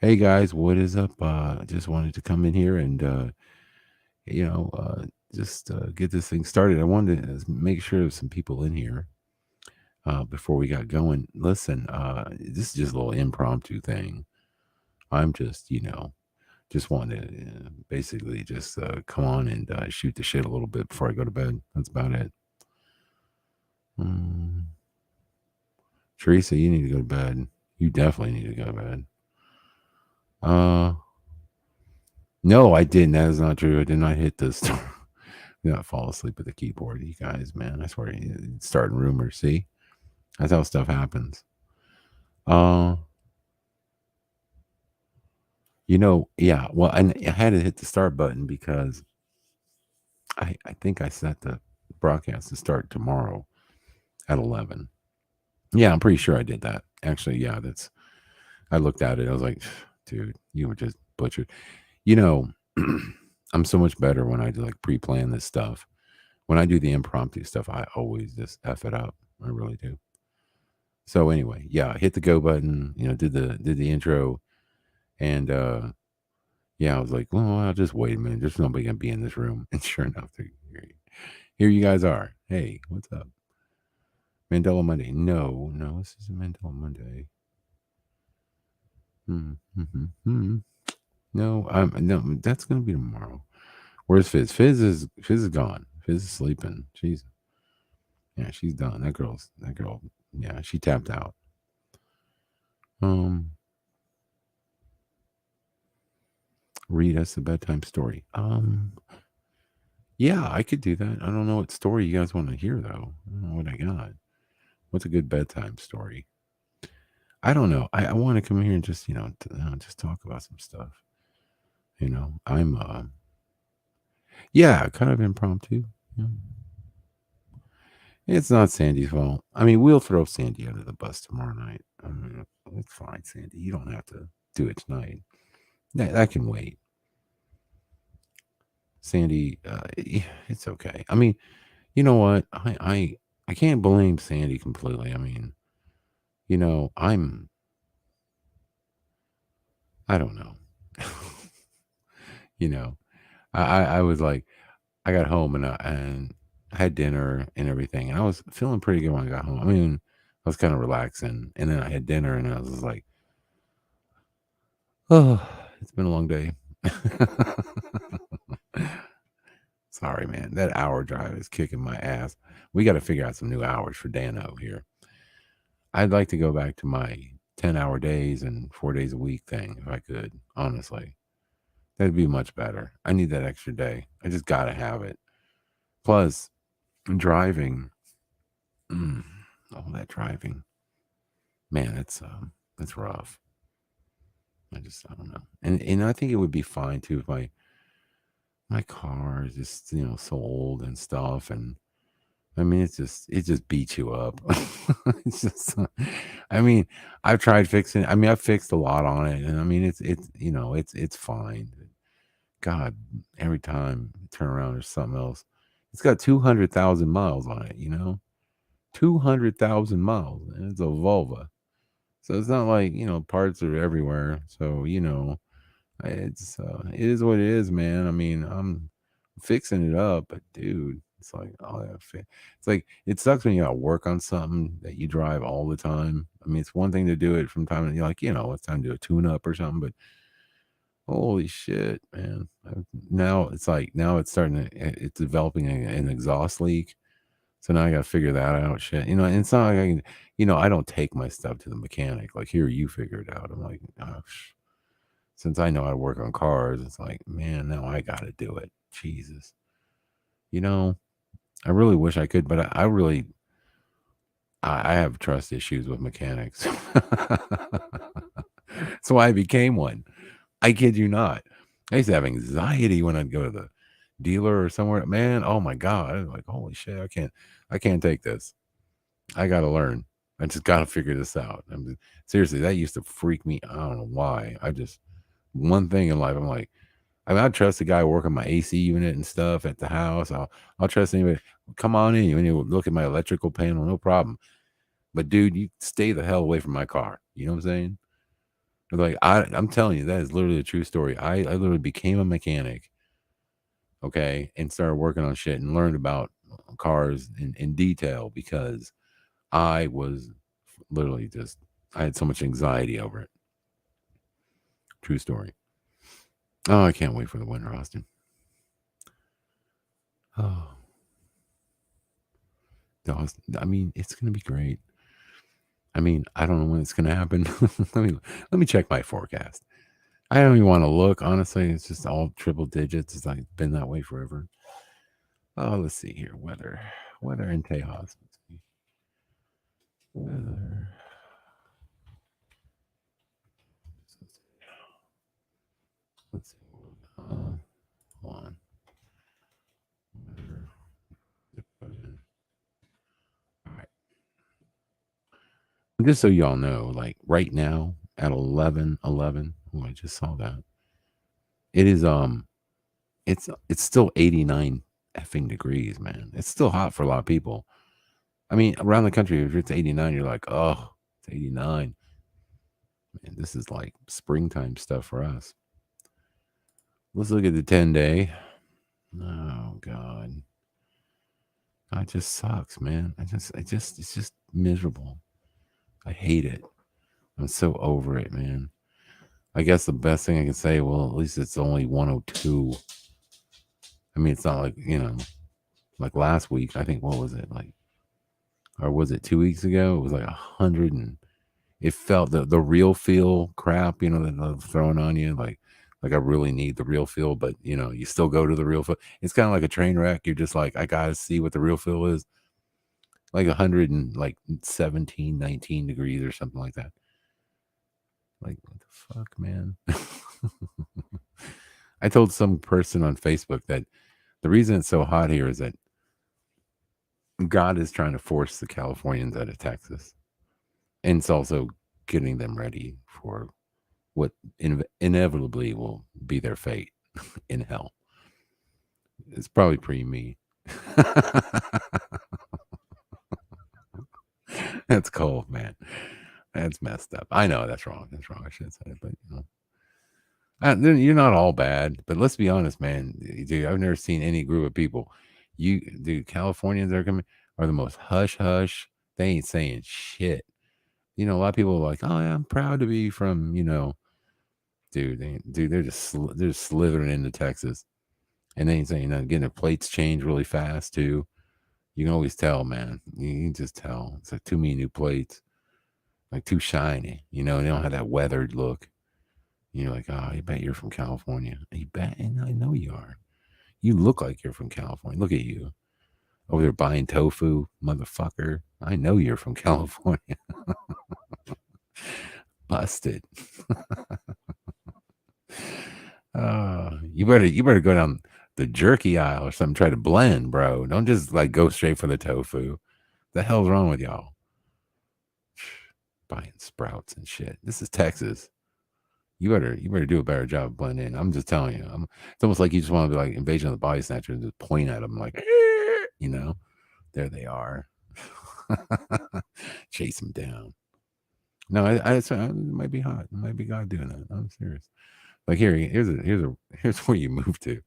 Hey guys, what is up? Just wanted to come in here and you know, uh, just get this thing started. I wanted to make sure there's some people in here before we got going. Listen, this is just a little impromptu thing. I'm just, just wanting to basically just come on and shoot the shit a little bit before I go to bed. That's about it. Mm, Teresa, you need to go to bed. You definitely need to go to bed. Uh, no, I didn't. That is not true. I did not hit this. Do not fall asleep at the keyboard, you guys, man. I swear, starting rumors. See, that's how stuff happens. Uh, yeah. Well, I had to hit the start button because I think I set the broadcast to start tomorrow at 11. Yeah, I'm pretty sure I did that. Actually, yeah, that's. I looked at it. I was like, dude, you were just butchered. You know, I'm so much better when I do like pre-plan this stuff. When I do the impromptu stuff, I always just f it up. I really do. So anyway, yeah, hit the go button, did the intro and yeah, I was like, well, I'll just wait a minute. There's nobody gonna be in this room. And sure enough, here you guys are. Hey, what's up? Mandela Monday. No, this isn't Mandela Monday. Hmm. No, that's gonna be tomorrow. Where's Fizz? Fizz is gone. Fizz is sleeping. She's done. That girl, yeah, she tapped out. Um, Read us a bedtime story. Yeah, I could do that. I don't know what story you guys want to hear though. I don't know what I got. What's a good bedtime story? I don't know. I want to come here and just just talk about some stuff. I'm yeah, kind of impromptu. Yeah. It's not Sandy's fault. I mean, we'll throw Sandy under the bus tomorrow night. I mean, it's fine, Sandy. You don't have to do it tonight. That can wait. Sandy, it's okay. I mean, you know what? I can't blame Sandy completely. I mean, you know, I'm I don't know. you know, I was like, I got home and I had dinner and everything, and I was feeling pretty good when I got home. I mean, I was kind of relaxing, and then I had dinner, and I was just like, oh, it's been a long day. Sorry, man. That hour drive is kicking my ass. We got to figure out some new hours for Dano here. I'd like to go back to my 10-hour days and 4 days a week thing if I could, honestly. That'd be much better. I need that extra day. I just got to have it. Plus, driving, mm, all that driving, man, it's rough. I don't know. And I think it would be fine too if my car is just, so old and stuff and I mean, it just beats you up. It's just, I mean, I've tried fixing. I mean, I've fixed a lot on it, and I mean, it's fine. God, every time you turn around, there's something else. It's got 200,000 miles on it. 200,000 miles, and it's a Volvo. So it's not like parts are everywhere. So it is what it is, man. I mean, I'm fixing it up, but dude, it's like it's like it sucks when you got to work on something that you drive all the time. I mean, it's one thing to do it from time to like it's time to do a tune up or something, but holy shit, man! Now it's like now it's starting to it's developing an exhaust leak. So now I got to figure that out. Shit, and it's not like I can, I don't take my stuff to the mechanic. Like here, you figure it out. I'm like, gosh since I know how to work on cars, it's like, man, now I got to do it. Jesus. You know, I really wish I could, but I really, I have trust issues with mechanics. That's why I became one. I kid you not. I used to have anxiety when I'd go to the dealer or somewhere. Man, oh my God. I was like, holy shit, I can't take this. I got to learn. I just got to figure this out. Seriously, that used to freak me. I don't know why. One thing in life, I'm like, I mean, I trust the guy working my AC unit and stuff at the house. I'll trust anybody. Come on in. When you look at my electrical panel, no problem. But dude, you stay the hell away from my car. You know what I'm saying? Like I'm telling you, that is literally a true story. I literally became a mechanic, okay, and started working on shit and learned about cars in detail because I was literally just I had so much anxiety over it. True story. Oh, I can't wait for the winter, Austin. Oh, I mean, it's gonna be great. I mean, I don't know when it's gonna happen. Let me check my forecast. I don't even want to look. Honestly, it's just all triple digits. It's like been that way forever. Oh, let's see here. Weather in Tejas. Let's see. Weather. Let's see. Hold on. Weather. All right. Just so y'all know, like right now at 11:11. Oh, I just saw that. It is it's still 89 effing degrees, man. It's still hot for a lot of people. I mean, around the country, if it's 89, you're like, oh, it's 89. Man, this is like springtime stuff for us. Let's look at the 10-day. Oh God. It just sucks, man. It's just miserable. I hate it. I'm so over it, man. I guess the best thing I can say, well, at least it's only 102. I mean, it's not like, like last week. I think, what was it? Like, or was it 2 weeks ago? It was like 100 and it felt the real feel crap, that they're throwing on you. Like I really need the real feel, but you still go to the real feel. It's kind of like a train wreck. You're just like, I gotta see what the real feel is. Like 100 and like 17, 19 degrees or something like that. Like, what the fuck, man? I told some person on Facebook that the reason it's so hot here is that God is trying to force the Californians out of Texas. And it's also getting them ready for what inevitably will be their fate in hell. It's probably pretty me. That's cold, man. That's messed up. I know that's wrong. That's wrong. I should have said it, but you're not all bad. But let's be honest, man. Dude, I've never seen any group of people. Dude, Californians are coming are the most hush hush. They ain't saying shit. A lot of people are like, oh, yeah, I'm proud to be from, dude, they're just slithering into Texas, and they ain't saying nothing. Getting their plates changed really fast too. You can always tell, man. You can just tell. It's like too many new plates, like too shiny. They don't have that weathered look. You're like, oh, you bet you're from California. You bet, and I know you are. You look like you're from California. Look at you over there buying tofu, motherfucker. I know you're from California. Busted. You better go down the jerky aisle or something. Try to blend, bro. Don't just like go straight for the tofu. The hell's wrong with y'all? Buying sprouts and shit. This is Texas. You better do a better job of blending in. I'm just telling you. It's almost like you just want to be like Invasion of the Body Snatcher and just point at them like, there they are. Chase them down. No, it might be hot. It might be God doing that. I'm serious. Like here's where you move to.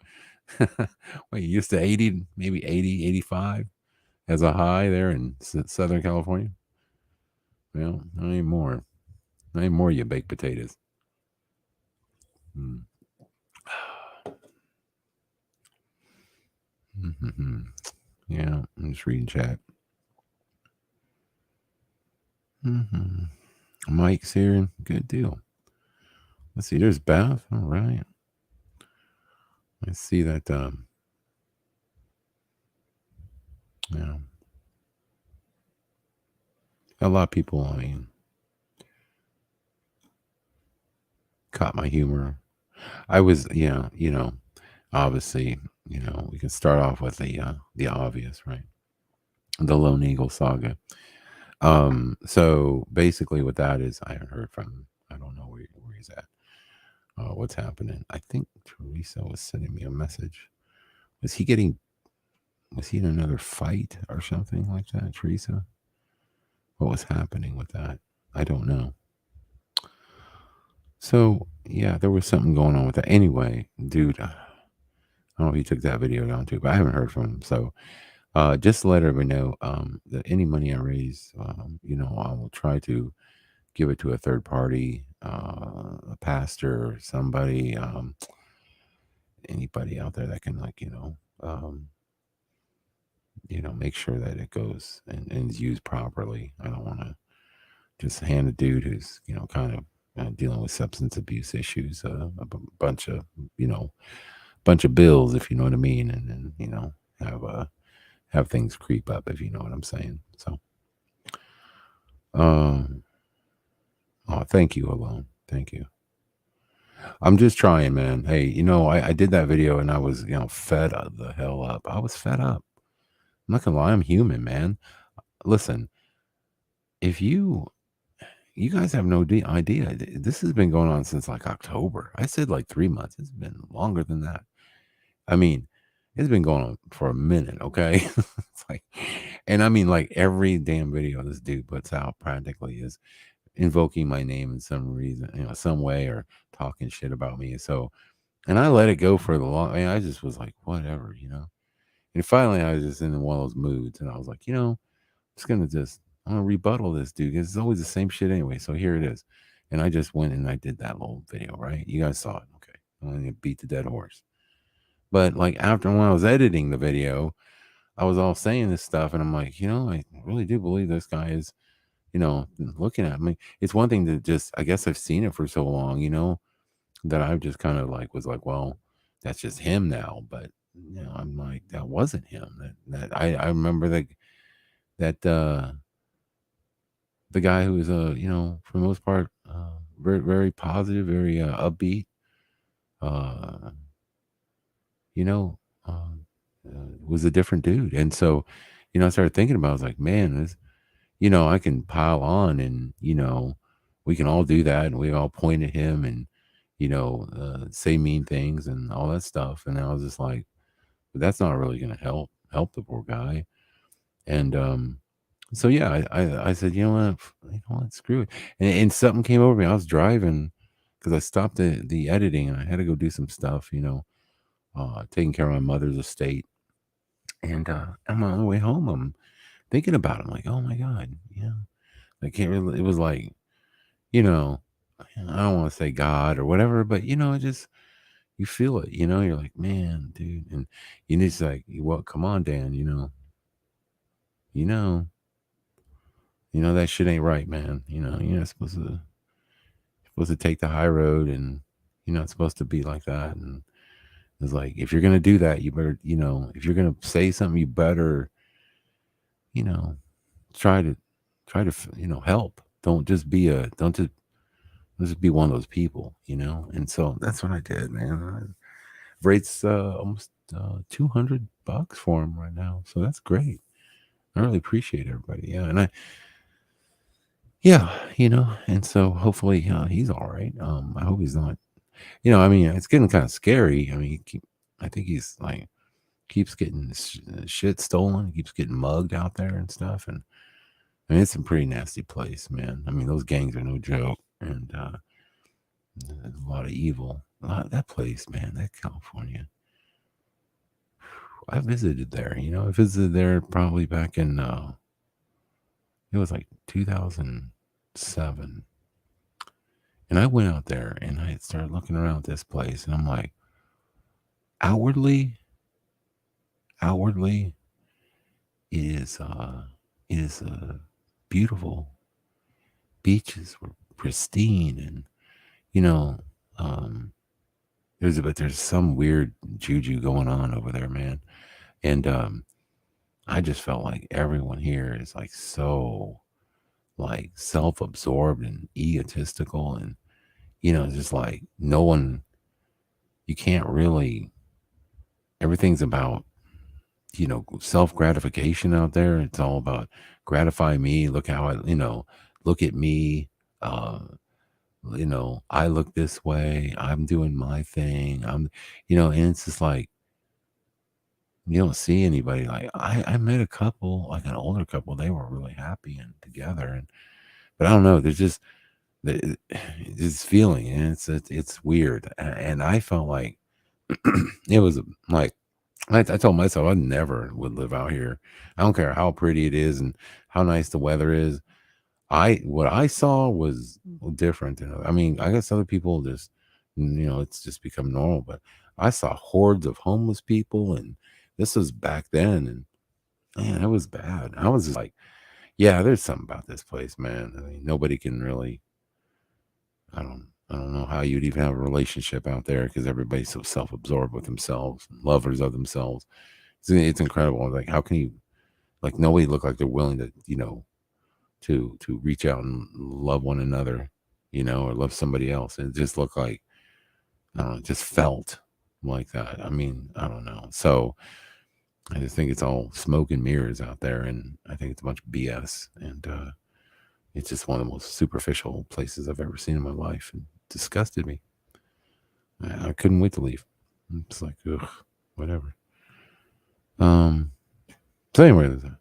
Well, you used to 80, maybe 80, 85 as a high there in Southern California. Well, not anymore. Not anymore, you baked potatoes. Mm. Mm-hmm. Yeah, I'm just reading chat. Mm-hmm. Mike's here. Good deal. Let's see. There's Beth. All right. I see that. Yeah. A lot of people, I mean, caught my humor. I was, obviously, we can start off with the obvious, right? The Lone Eagle saga. So basically, what that is, I heard from. I don't know where he's at. What's happening? I think Teresa was sending me a message. Was he getting? Was he in another fight or something like that, Teresa? What was happening with that? I don't know. So yeah, there was something going on with that. Anyway, dude, I don't know if he took that video down too, but I haven't heard from him. So just to let everybody know that any money I raise, I will try to give it to a third party, a pastor, somebody, anybody out there that can make sure that it goes and is used properly. I don't want to just hand a dude who's kind of dealing with substance abuse issues bunch of you know bunch of bills, if you know what I mean, and then have things creep up, if you know what I'm saying. So, um, oh, thank you, Alone. Thank you. I'm just trying, man. Hey, I did that video and I was, fed the hell up. I was fed up. I'm not gonna lie, I'm human, man. Listen, if you guys have no idea, this has been going on since like October. I said like 3 months. It's been longer than that. I mean, it's been going on for a minute, okay? It's like, and I mean, like every damn video this dude puts out practically is invoking my name in some reason, some way, or talking shit about me. So, and I let it go for the long. I mean, I just was like, whatever. And finally, I was just in one of those moods, and I was like, I'm gonna rebuttal this dude because it's always the same shit anyway. So here it is, and I just went and I did that little video, right? You guys saw it, okay? I'm gonna beat the dead horse. But like after when I was editing the video, I was all saying this stuff, and I'm like, I really do believe this guy is, looking at me. It's one thing to just, I guess I've seen it for so long, that I've just kind of like was like, well, that's just him now. But I'm like, that wasn't him. I remember that the guy who was for the most part very very positive, very upbeat, uh, you know, was a different dude. And so, I started thinking about, I was like, man, this, I can pile on and, we can all do that. And we all point at him and, say mean things and all that stuff. And I was just like, but that's not really going to help the poor guy. And, so yeah, I said, screw it. And something came over me. I was driving because I stopped the editing and I had to go do some stuff, taking care of my mother's estate. And I'm on the way home. I'm thinking about it. I'm like, oh my God, I can't really, it was like, you know, I don't want to say God or whatever, but it just, you feel it, you're like, man, dude. And you need to like, well, come on, Dan, you know, that shit ain't right, man. You're not supposed to take the high road and you're not supposed to be like that. And it's like, if you're going to do that, you better, if you're going to say something, you better, you know, try to, help. Don't just be one of those people, And so that's what I did, man. Rates almost $200 for him right now. So that's great. I really appreciate everybody. Yeah. And and so hopefully he's all right. I hope he's not, I mean, it's getting kind of scary. I mean, I think he's like, keeps getting shit stolen, keeps getting mugged out there and stuff. And I mean, it's a pretty nasty place, man. I mean, those gangs are no joke. And there's a lot of evil. That place, man, that California. I visited there, I visited there probably back in, it was like 2007. And I went out there and I started looking around this place and I'm like, outwardly, outwardly, it is beautiful. Beaches were pristine and, you know, um, there's some weird juju going on over there, man. And, I just felt like everyone here is like so like self-absorbed and egotistical and just like no one, you can't really, everything's about self-gratification out there. It's all about gratify me, look how I, look at me, uh I look this way, I'm doing my thing, and it's just like you don't see anybody. Like I met a couple, like an older couple, they were really happy and together. And but I don't know, there's the this feeling, and it's weird, and I felt like it was like I told myself I never would live out here. I don't care how pretty it is and how nice the weather is. I what I saw was different. I mean, I guess other people just, it's just become normal. But I saw hordes of homeless people, and this was back then, and man, it was bad. I was just like, yeah, there's something about this place, man. I mean, nobody can really. I don't know how you'd even have a relationship out there because everybody's so self-absorbed with themselves, lovers of themselves. It's incredible. Like, how can you like nobody look like they're willing to, to reach out and love one another, or love somebody else. And it just looked like I don't know, it just felt like that. I mean, I don't know. So I just think it's all smoke and mirrors out there, and I think it's a bunch of BS. And it's just one of the most superficial places I've ever seen in my life, and disgusted me. I couldn't wait to leave. It's like, ugh, whatever. Um. So anyway, there's that.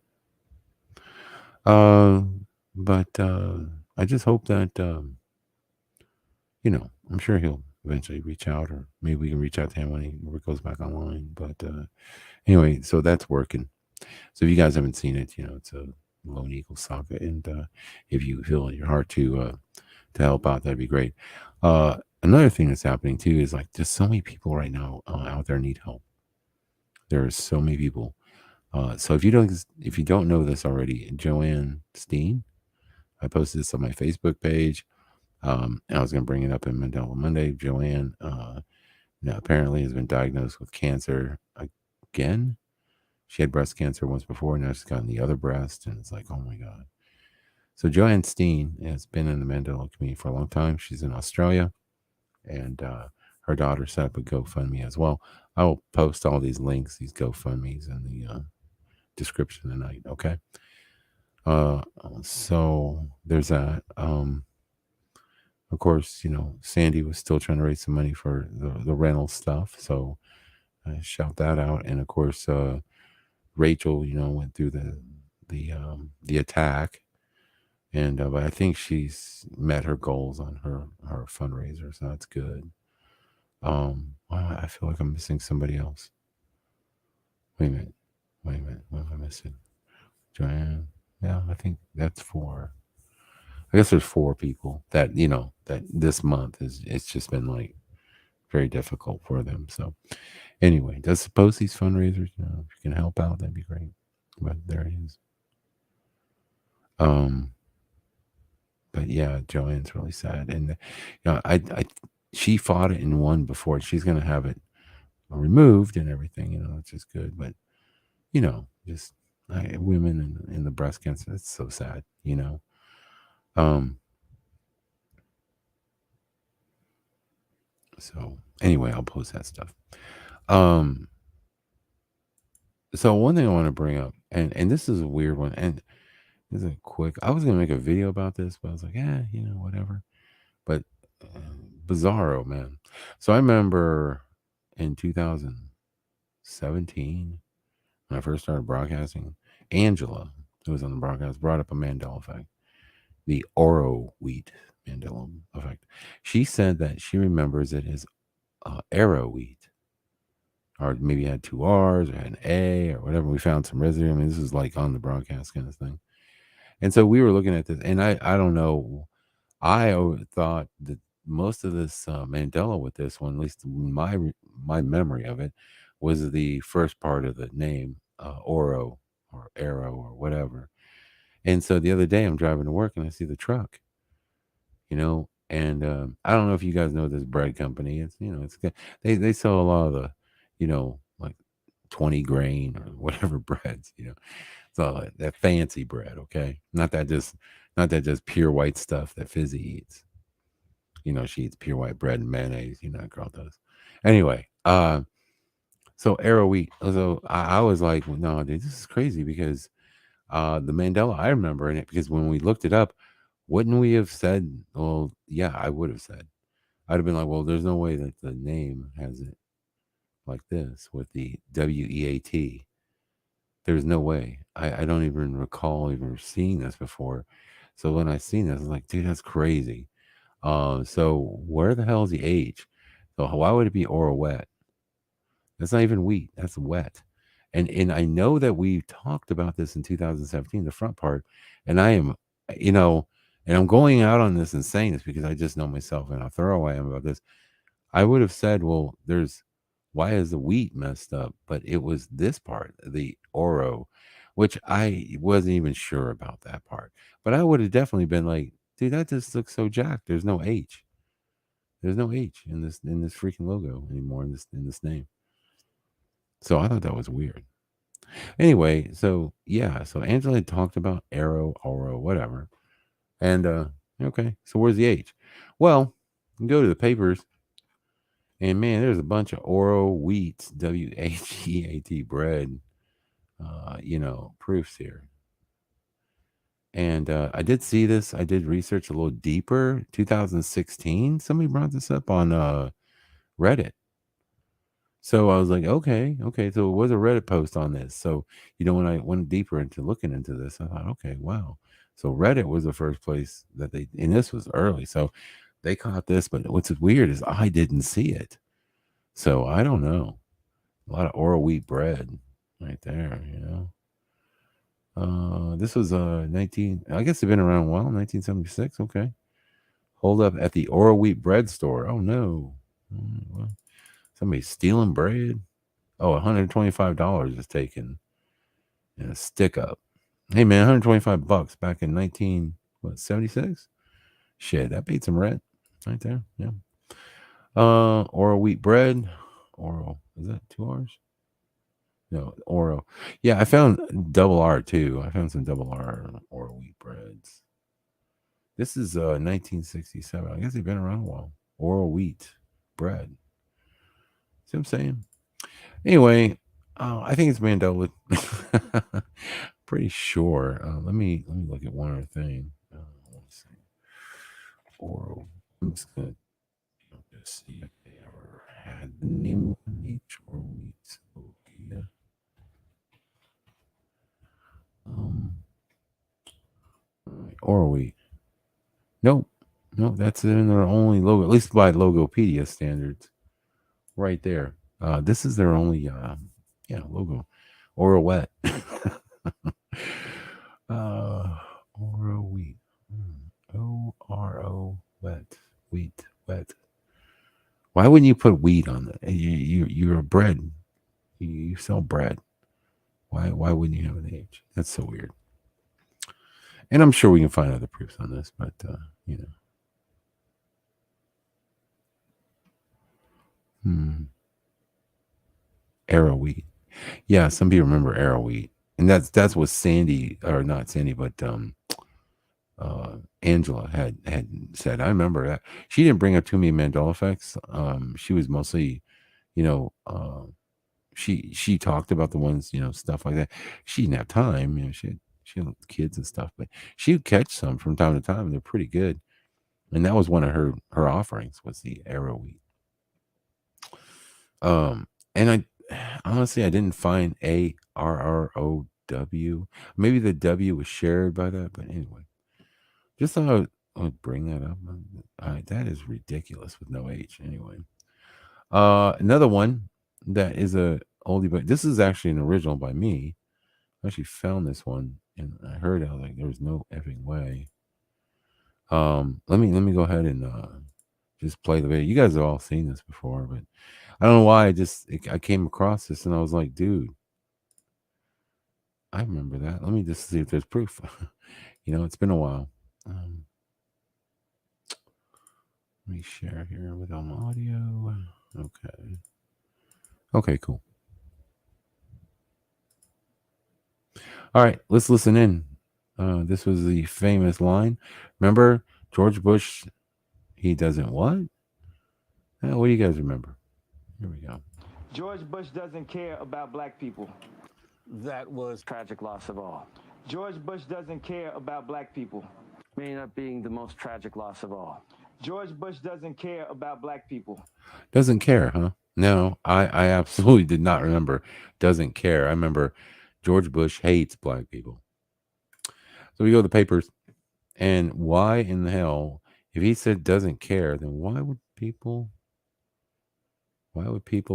Uh, but I just hope that I'm sure he'll eventually reach out, or maybe we can reach out to him when he goes back online. But anyway, so that's working. So if you guys haven't seen it, it's a Lone Eagle saga, and if you feel in your heart to help out, that'd be great. Another thing that's happening too is like just so many people right now out there need help. There are so many people. So if you don't know this already, Joanne Steen, I posted this on my Facebook page. And I was going to bring it up in Mandela Monday. Joanne, now apparently has been diagnosed with cancer again. She had breast cancer once before. Now she's gotten the other breast, and it's like, oh my god. So Joanne Steen has been in the Mandela community for a long time. She's in Australia, and her daughter set up a GoFundMe as well. I will post all these links, these GoFundMes, in the description tonight. Okay. So there's that. Of course, Sandy was still trying to raise some money for the rental stuff. So I shout that out. And of course, Rachel, went through the attack, and but I think she's met her goals on her fundraiser, so that's good. Wow, I feel like I'm missing somebody else. Wait a minute. What am I missing? Joanne. Yeah, I think that's four. I guess there's four people that this month it's just been like very difficult for them. So anyway, does suppose these fundraisers, if you can help out, that'd be great. But there it is. Um, but yeah, Joanne's really sad, and she fought it and won before. She's gonna have it removed and everything, which is good. But just women in the breast cancer, it's so sad. Um, so anyway, I'll post that stuff. Um, so one thing I want to bring up, and this is a weird one, and this is a quick. I was gonna make a video about this, but I was like, whatever. But uh, Bizarro, man. So I remember in 2017 when I first started broadcasting, Angela, who was on the broadcast, brought up a Mandela effect, the Oro wheat Mandela effect. She said that she remembers it as arrow wheat, or maybe it had two R's or had an A or whatever. We found some residue. I mean, this is like on the broadcast kind of thing. And so we were looking at this, and I don't know. Thought that most of this Mandela with this one, at least my memory of it, was the first part of the name, Oro or Arrow or whatever. And so the other day I'm driving to work and I see the truck, and I don't know if you guys know this bread company. They sell a lot of the, like 20 grain or whatever breads. So that fancy bread, okay? Not that just pure white stuff that Fizzy eats. She eats pure white bread and mayonnaise. That girl does. Anyway, so arrow wheat. So I was like, well, no, dude, this is crazy because the Mandela, I remember in it because when we looked it up, wouldn't we have said, well, yeah, I would have said. I'd have been like, well, there's no way that the name has it like this with the WEAT. There's no way. I don't even recall even seeing this before. So when I seen this, I was like, dude, that's crazy. So where the hell is the H? So why would it be or wet? That's not even wheat. That's wet. And I know that we talked about this in 2017, the front part, and I am, you know, and I'm going out on this and saying this because I just know myself and how thorough I am about this. I would have said, well, why is the wheat messed up? But it was this part, the oro, which I wasn't even sure about that part. But I would have definitely been like, dude, that just looks so jacked. There's no H. There's no H in this freaking logo anymore in this name. So I thought that was weird. Anyway, so yeah, so Angela had talked about arrow, oro, whatever. And okay, so where's the H? Well, you go to the papers, and man, there's a bunch of oro wheat, WHEAT bread, proofs here. And I did see this. I did research a little deeper. 2016, somebody brought this up on Reddit. So I was like, okay. So it was a Reddit post on this. So, when I went deeper into looking into this, I thought, okay, wow. So Reddit was the first place that and this was early. So they caught this, but what's weird is I didn't see it. So I don't know. A lot of oral wheat bread right there, This was 19, I guess they've been around a while, 1976. Okay. Hold up at the oral wheat bread store. Oh no. Well, somebody's stealing bread. Oh, $125 is taken in a stick up. Hey man, $125 back in 76? Shit, that beats some rent right there. Yeah. Oral wheat bread. Oral. Is that 2 R's? No, Oro. Yeah, I found double R too. I found some double R oral wheat breads. This is 1967. I guess they've been around a while. Oral wheat bread. See what I'm saying? Anyway, I think it's Mandela. Pretty sure. Let me look at one other thing. Let's see. Oral. I'm just gonna see if they ever had the name of each oral wheat. Yeah. Oral wheat. Nope. Nope. That's in their only logo, at least by Logopedia standards. Right there. This is their only logo. Oro wet. Oro wheat. ORO wet. Wheat. Wet. Why wouldn't you put wheat on the you're a bread. You sell bread. Why wouldn't you have an H? That's so weird. And I'm sure we can find other proofs on this, but Arrow wheat. Yeah, some people remember arrow wheat. And that's what Sandy, or not Sandy, but Angela had said. I remember that. She didn't bring up too many Mandela effects. She was mostly, you know, she talked about the ones, stuff like that. She didn't have time, she had kids and stuff, but she would catch some from time to time. They're pretty good. And that was one of her offerings was the arrow wheat. And I honestly I didn't find ARROW. Maybe the W was shared by that, but anyway, just thought I would bring that up. That is ridiculous with no H. Anyway, another one that is a oldie, but this is actually an original by me. I actually found this one and I heard it. I was like, "There's no effing way." Let me go ahead and just play the video. You guys have all seen this before, but I don't know why I came across this and I was like, dude, I remember that. Let me just see if there's proof. It's been a while. Let me share here with audio. Okay. Okay, cool. All right, let's listen in. This was the famous line. Remember George Bush? He doesn't what? What do you guys remember? Here we go. George Bush doesn't care about black people. That was tragic loss of all. George Bush doesn't care about black people. May end up being the most tragic loss of all. George Bush doesn't care about black people. Doesn't care, huh? No, I absolutely did not remember. Doesn't care. I remember George Bush hates black people. So we go to the papers. And why in the hell If he said doesn't care, then why would people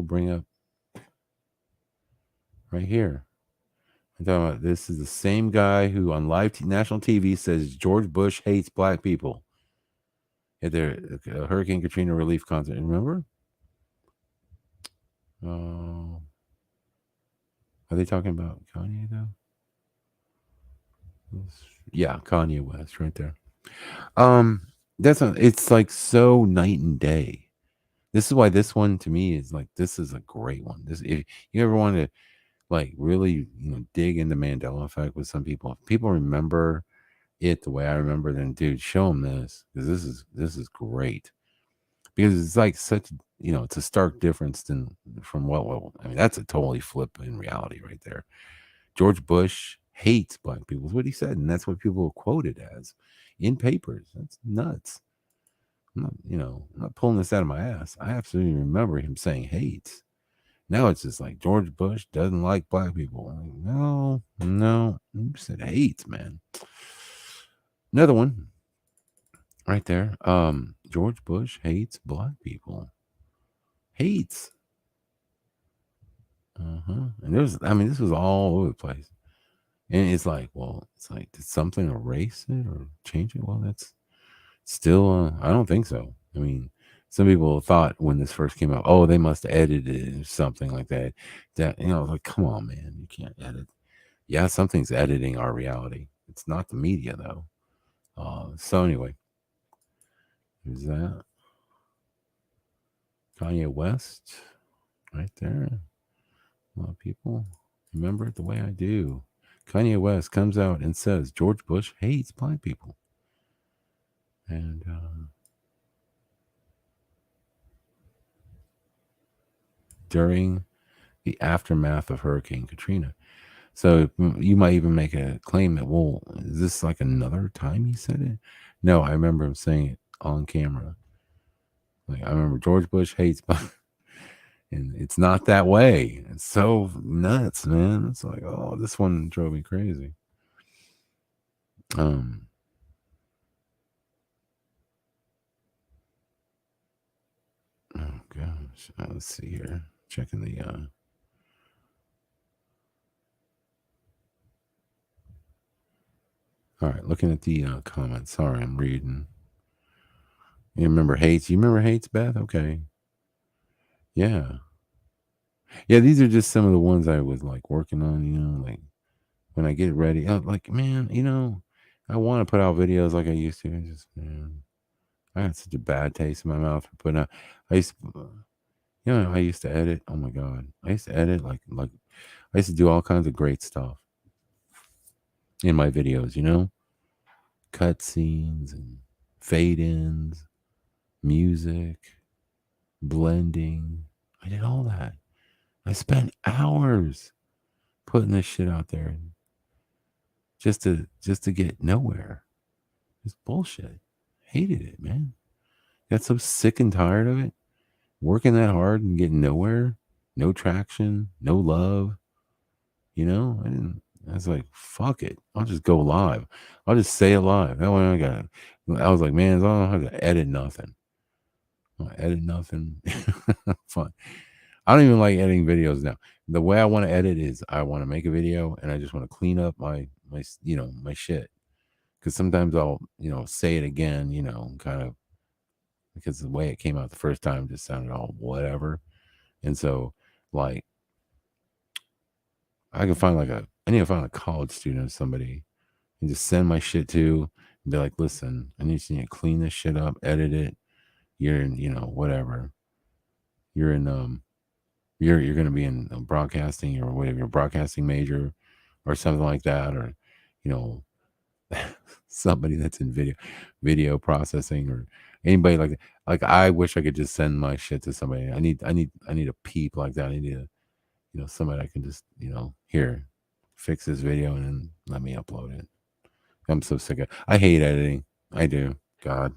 bring up right here? I'm talking about this is the same guy who on national TV says George Bush hates black people at their Hurricane Katrina relief concert. Remember? Are they talking about Kanye though? Yeah, Kanye West right there. It's like so night and day. This is why this one to me is like this is a great one. This if you ever want to like really dig into Mandela effect with some people, if people remember it the way I remember, then dude, show them this because this is great because it's like such it's a stark difference than from what I mean that's a totally flip in reality right there. George Bush hates black people is what he said, and that's what people quote it as in papers. That's nuts. I'm not pulling this out of my ass. I absolutely remember him saying hates. Now it's just like George Bush doesn't like black people. Like, no, you said hates, man. Another one right there. George Bush hates black people. Hates. And this was all over the place. And it's like, did something erase it or change it? Well, that's still, I don't think so. I mean, some people thought when this first came out, oh, they must have edited it or something like that. Like, come on, man, you can't edit. Yeah, something's editing our reality. It's not the media, though. So anyway, there's that. Kanye West, right there. A lot of people remember it the way I do. Kanye West comes out and says George Bush hates black people. And during the aftermath of Hurricane Katrina. So you might even make a claim that, well, is this like another time he said it? No, I remember him saying it on camera. Like I remember George Bush hates and it's not that way. It's so nuts, man. It's like, oh, this one drove me crazy. Oh gosh. Let's see here. Checking the all right, looking at the comments. Sorry, I'm reading. You remember hates? You remember hates, Beth? Okay. Yeah. Yeah, these are just some of the ones I was like working on, like when I get ready. Like, man, I want to put out videos like I used to. Man, I had such a bad taste in my mouth for putting out. I used to, I used to edit. Oh my God. I used to edit like I used to do all kinds of great stuff in my videos, cut scenes and fade ins, music, blending. I did all that. I spent hours putting this shit out there just to get nowhere. It's bullshit. Hated it, man. Got so sick and tired of it. Working that hard and getting nowhere. No traction, no love. I was like, fuck it. I'll just go live. I'll just say it live. That way I was like, man, I don't have to edit nothing. Edit nothing. Fun. I don't even like editing videos now. The way I want to edit is I want to make a video and I just want to clean up my shit. Because sometimes I'll, say it again, kind of because the way it came out the first time just sounded all whatever. And so like I need to find a college student or somebody and just send my shit to and be like, listen, I need you to clean this shit up, edit it. You're in, whatever. You're in you're going to be in broadcasting or whatever, your broadcasting major or something like that, or somebody that's in video processing or anybody like that. Like I wish I could just send my shit to somebody. I need a peep like that. I need a somebody I can just here fix this video and then let me upload it. I'm so sick of I hate editing. I do. God.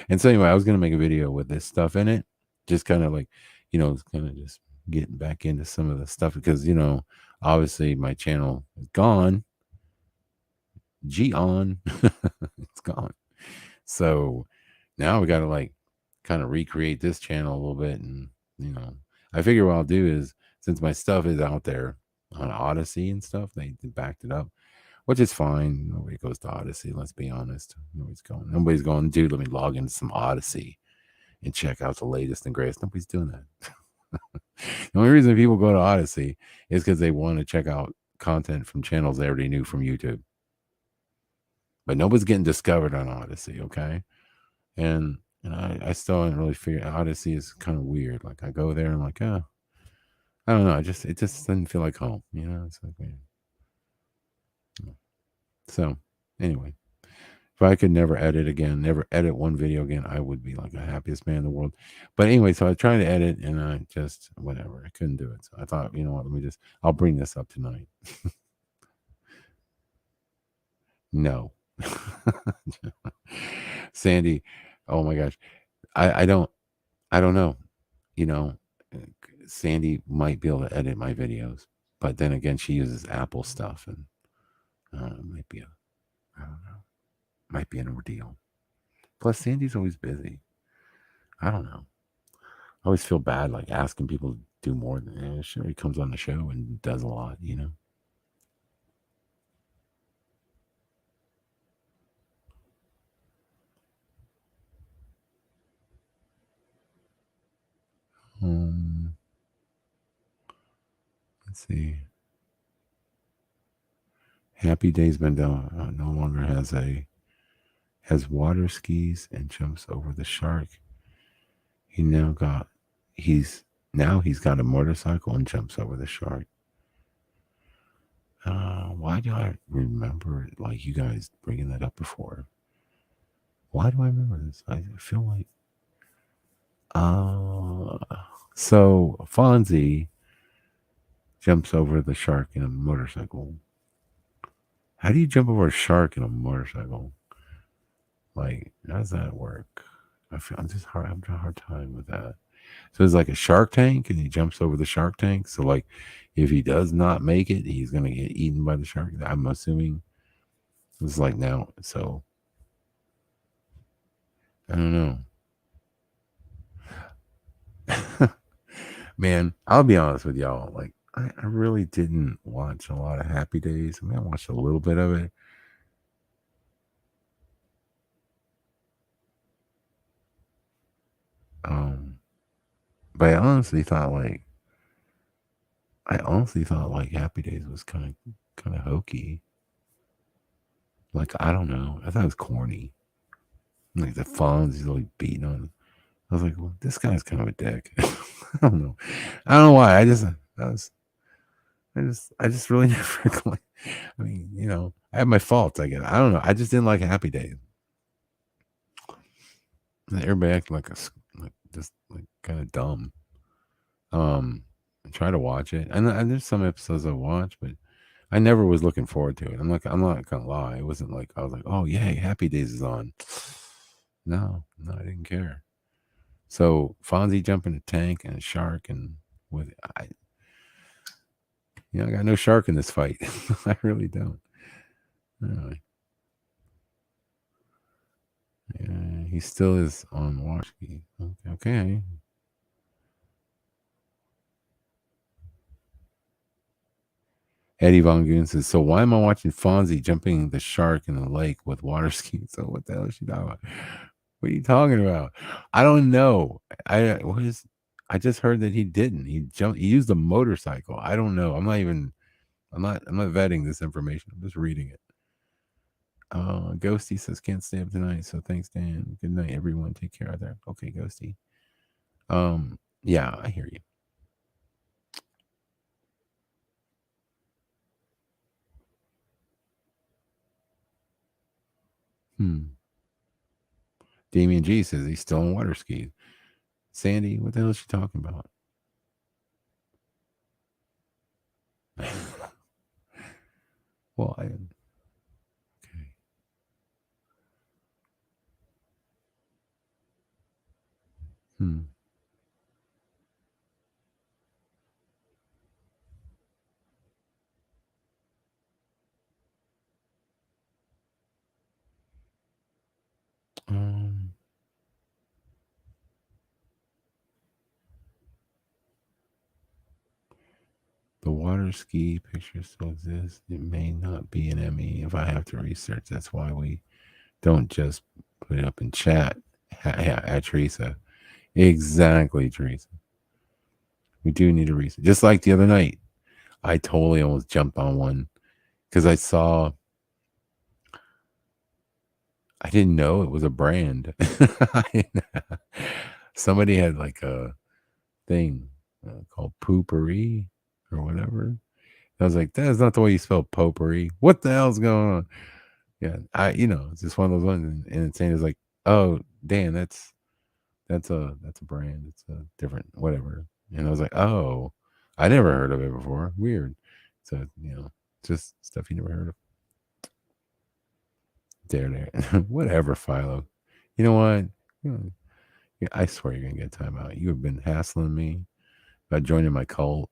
And so anyway, I was gonna make a video with this stuff in it, just kind of like kind of just getting back into some of the stuff because obviously my channel is gone. It's gone. So Now we got to like kind of recreate this channel a little bit, and I figure what I'll do is, since my stuff is out there on Odyssey and stuff, they backed it up, which is fine. Nobody goes to Odyssey. Let's be honest. Nobody's going. Dude, let me log into some Odyssey and check out the latest and greatest. Nobody's doing that. The only reason people go to Odyssey is because they want to check out content from channels they already knew from YouTube. But nobody's getting discovered on Odyssey, okay? And I still haven't really figured Odyssey is kind of weird. Like I go there and I'm like, oh, I don't know. It just doesn't feel like home, It's like weird. So anyway, if I could never edit again, never edit one video again, I would be like the happiest man in the world. But anyway, so I tried to edit and I just whatever. I couldn't do it. So I thought, you know what, I'll bring this up tonight. No. Sandy, oh my gosh. I don't know. You know, uh, Sandy might be able to edit my videos, but then again, she uses Apple stuff, and it might be I don't know, might be an ordeal. Plus, Sandy's always busy. I don't know. I always feel bad like asking people to do more than sure he comes on the show and does a lot. Um, let's see. Happy Days Mandela no longer has water skis and jumps over the shark. He now got he's he's got a motorcycle and jumps over the shark. Why do I remember like you guys bringing that up before? Why do I remember this? I feel like uh so Fonzie jumps over the shark in a motorcycle. How do you jump over a shark in a motorcycle? Like, how does that work? I'm just hard. I'm having a hard time with that. So it's like a shark tank, and he jumps over the shark tank. So like, if he does not make it, he's gonna get eaten by the shark. I'm assuming it's like now. So I don't know. Man, I'll be honest with y'all. Like, I really didn't watch a lot of Happy Days. I mean, I watched a little bit of it. Um, but I honestly thought like Happy Days was kind of hokey. Like, I don't know. I thought it was corny. Like the Fonz, he's like beating on. I was like, well, this guy's kind of a dick. I don't know. I don't know why. I just really never. I mean, I have my faults. I guess I don't know. I just didn't like Happy Days. Everybody acting like just like kind of dumb. I try to watch it, and there's some episodes I watch, but I never was looking forward to it. I'm not gonna lie. It wasn't like I was like, oh yay, Happy Days is on. No, I didn't care. So Fonzie jumping a tank and a shark and with I got no shark in this fight. I really don't. Anyway, yeah, he still is on watch. Okay. Eddie Von Goon says, so why am I watching Fonzie jumping the shark in the lake with water skiing? So what the hell is she talking about? What are you talking about? I don't know. I just heard that he didn't. He used a motorcycle. I don't know. I'm not vetting this information. I'm just reading it. Ghosty says can't stay up tonight. So thanks, Dan. Good night, everyone. Take care out there. Okay, Ghosty. Yeah, I hear you. Damien G says he's still on water skis. Sandy, what the hell is she talking about? Well, okay. Hmm. Um, The water ski picture still exists. It may not be an Emmy if I have to research. That's why we don't just put it up in chat. Yeah, at Teresa. Exactly, Teresa. We do need a research. Just like the other night, I totally almost jumped on one because I didn't know it was a brand. Somebody had like a thing called poopery or whatever. I was like, that's not the way you spell potpourri. What the hell's going on? Yeah, it's just one of those ones, and it's saying it's like, oh, damn, that's a brand. It's a different whatever. And I was like, oh, I never heard of it before. Weird. So just stuff you never heard of. There, whatever, Philo. You know what? You know, yeah, I swear you're gonna get a timeout. You have been hassling me about joining my cult.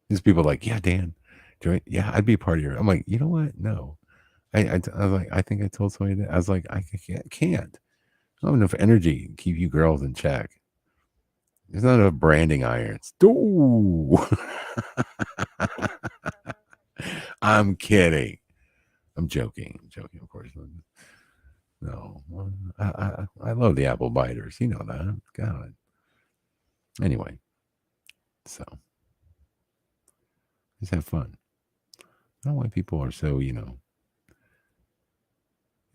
These people are like, yeah, Dan, join. Yeah, I'd be part of your. I'm like, you know what? No, I was like, I think I told somebody that. I was like, I can't. I don't have enough energy to keep you girls in check. There's not enough branding irons. Ooh. I'm kidding. I'm joking. I'm joking, of course. No, I love the apple biters. You know that. God. Anyway, so just have fun. I don't know why people are so,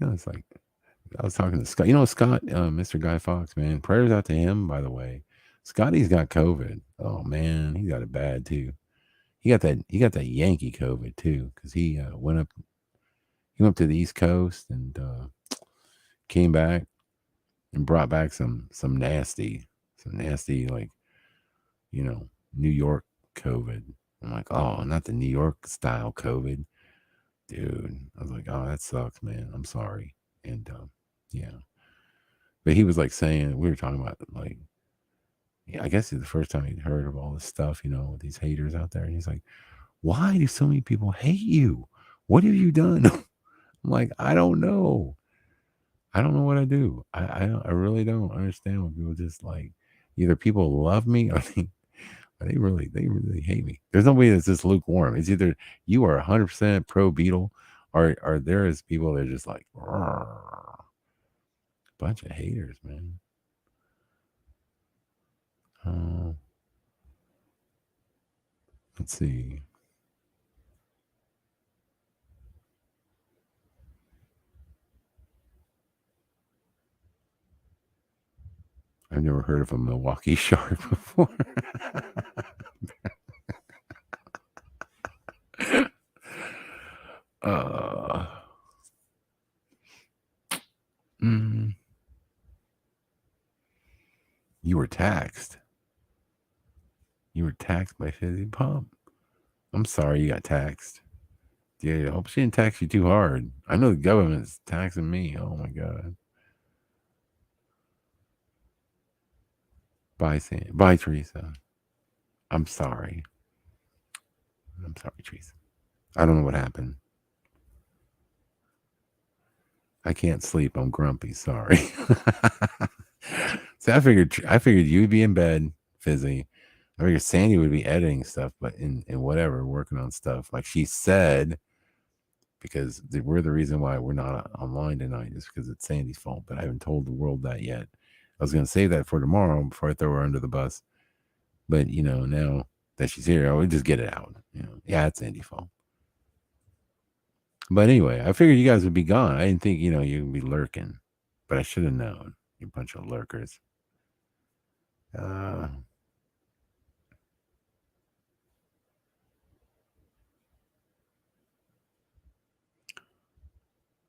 it's like I was talking to Scott. Scott, Mr. Guy Fawkes, man. Prayers out to him, by the way. Scotty's got COVID. Oh man, he got it bad too. He got that Yankee COVID too, because he went up to the East Coast and came back and brought back some nasty like New York COVID. I'm like, oh, not the New York style COVID, dude. I was like, oh, that sucks, man. I'm sorry. And yeah, but he was like saying we were talking about like, yeah, I guess it's the first time he'd heard of all this stuff, with these haters out there, and he's like, why do so many people hate you? What have you done? I'm like, I don't know. I don't know what I do. I really don't understand when people just like either people love me or they really hate me. There's nobody that's just lukewarm. It's either you are 100% pro Beetle, or there is people that are just like bunch of haters, man. Uh, let's see. I've never heard of a Milwaukee shark before. uh, mm, you were taxed. You were taxed by Fizzy Pop. I'm sorry you got taxed. Yeah, I hope she didn't tax you too hard. I know the government's taxing me. Oh my god. Bye, Sam. Bye, Teresa. I'm sorry. I'm sorry, Teresa. I don't know what happened. I can't sleep. I'm grumpy. Sorry. See, I figured you'd be in bed, Fizzy. I figured Sandy would be editing stuff, but in whatever, working on stuff. Like she said, because we're the reason why we're not online tonight is because it's Sandy's fault. But I haven't told the world that yet. I was going to save that for tomorrow before I throw her under the bus. But now that she's here, I would just get it out. Yeah, it's Sandy's fault. But anyway, I figured you guys would be gone. I didn't think you'd be lurking, but I should have known. You bunch of lurkers.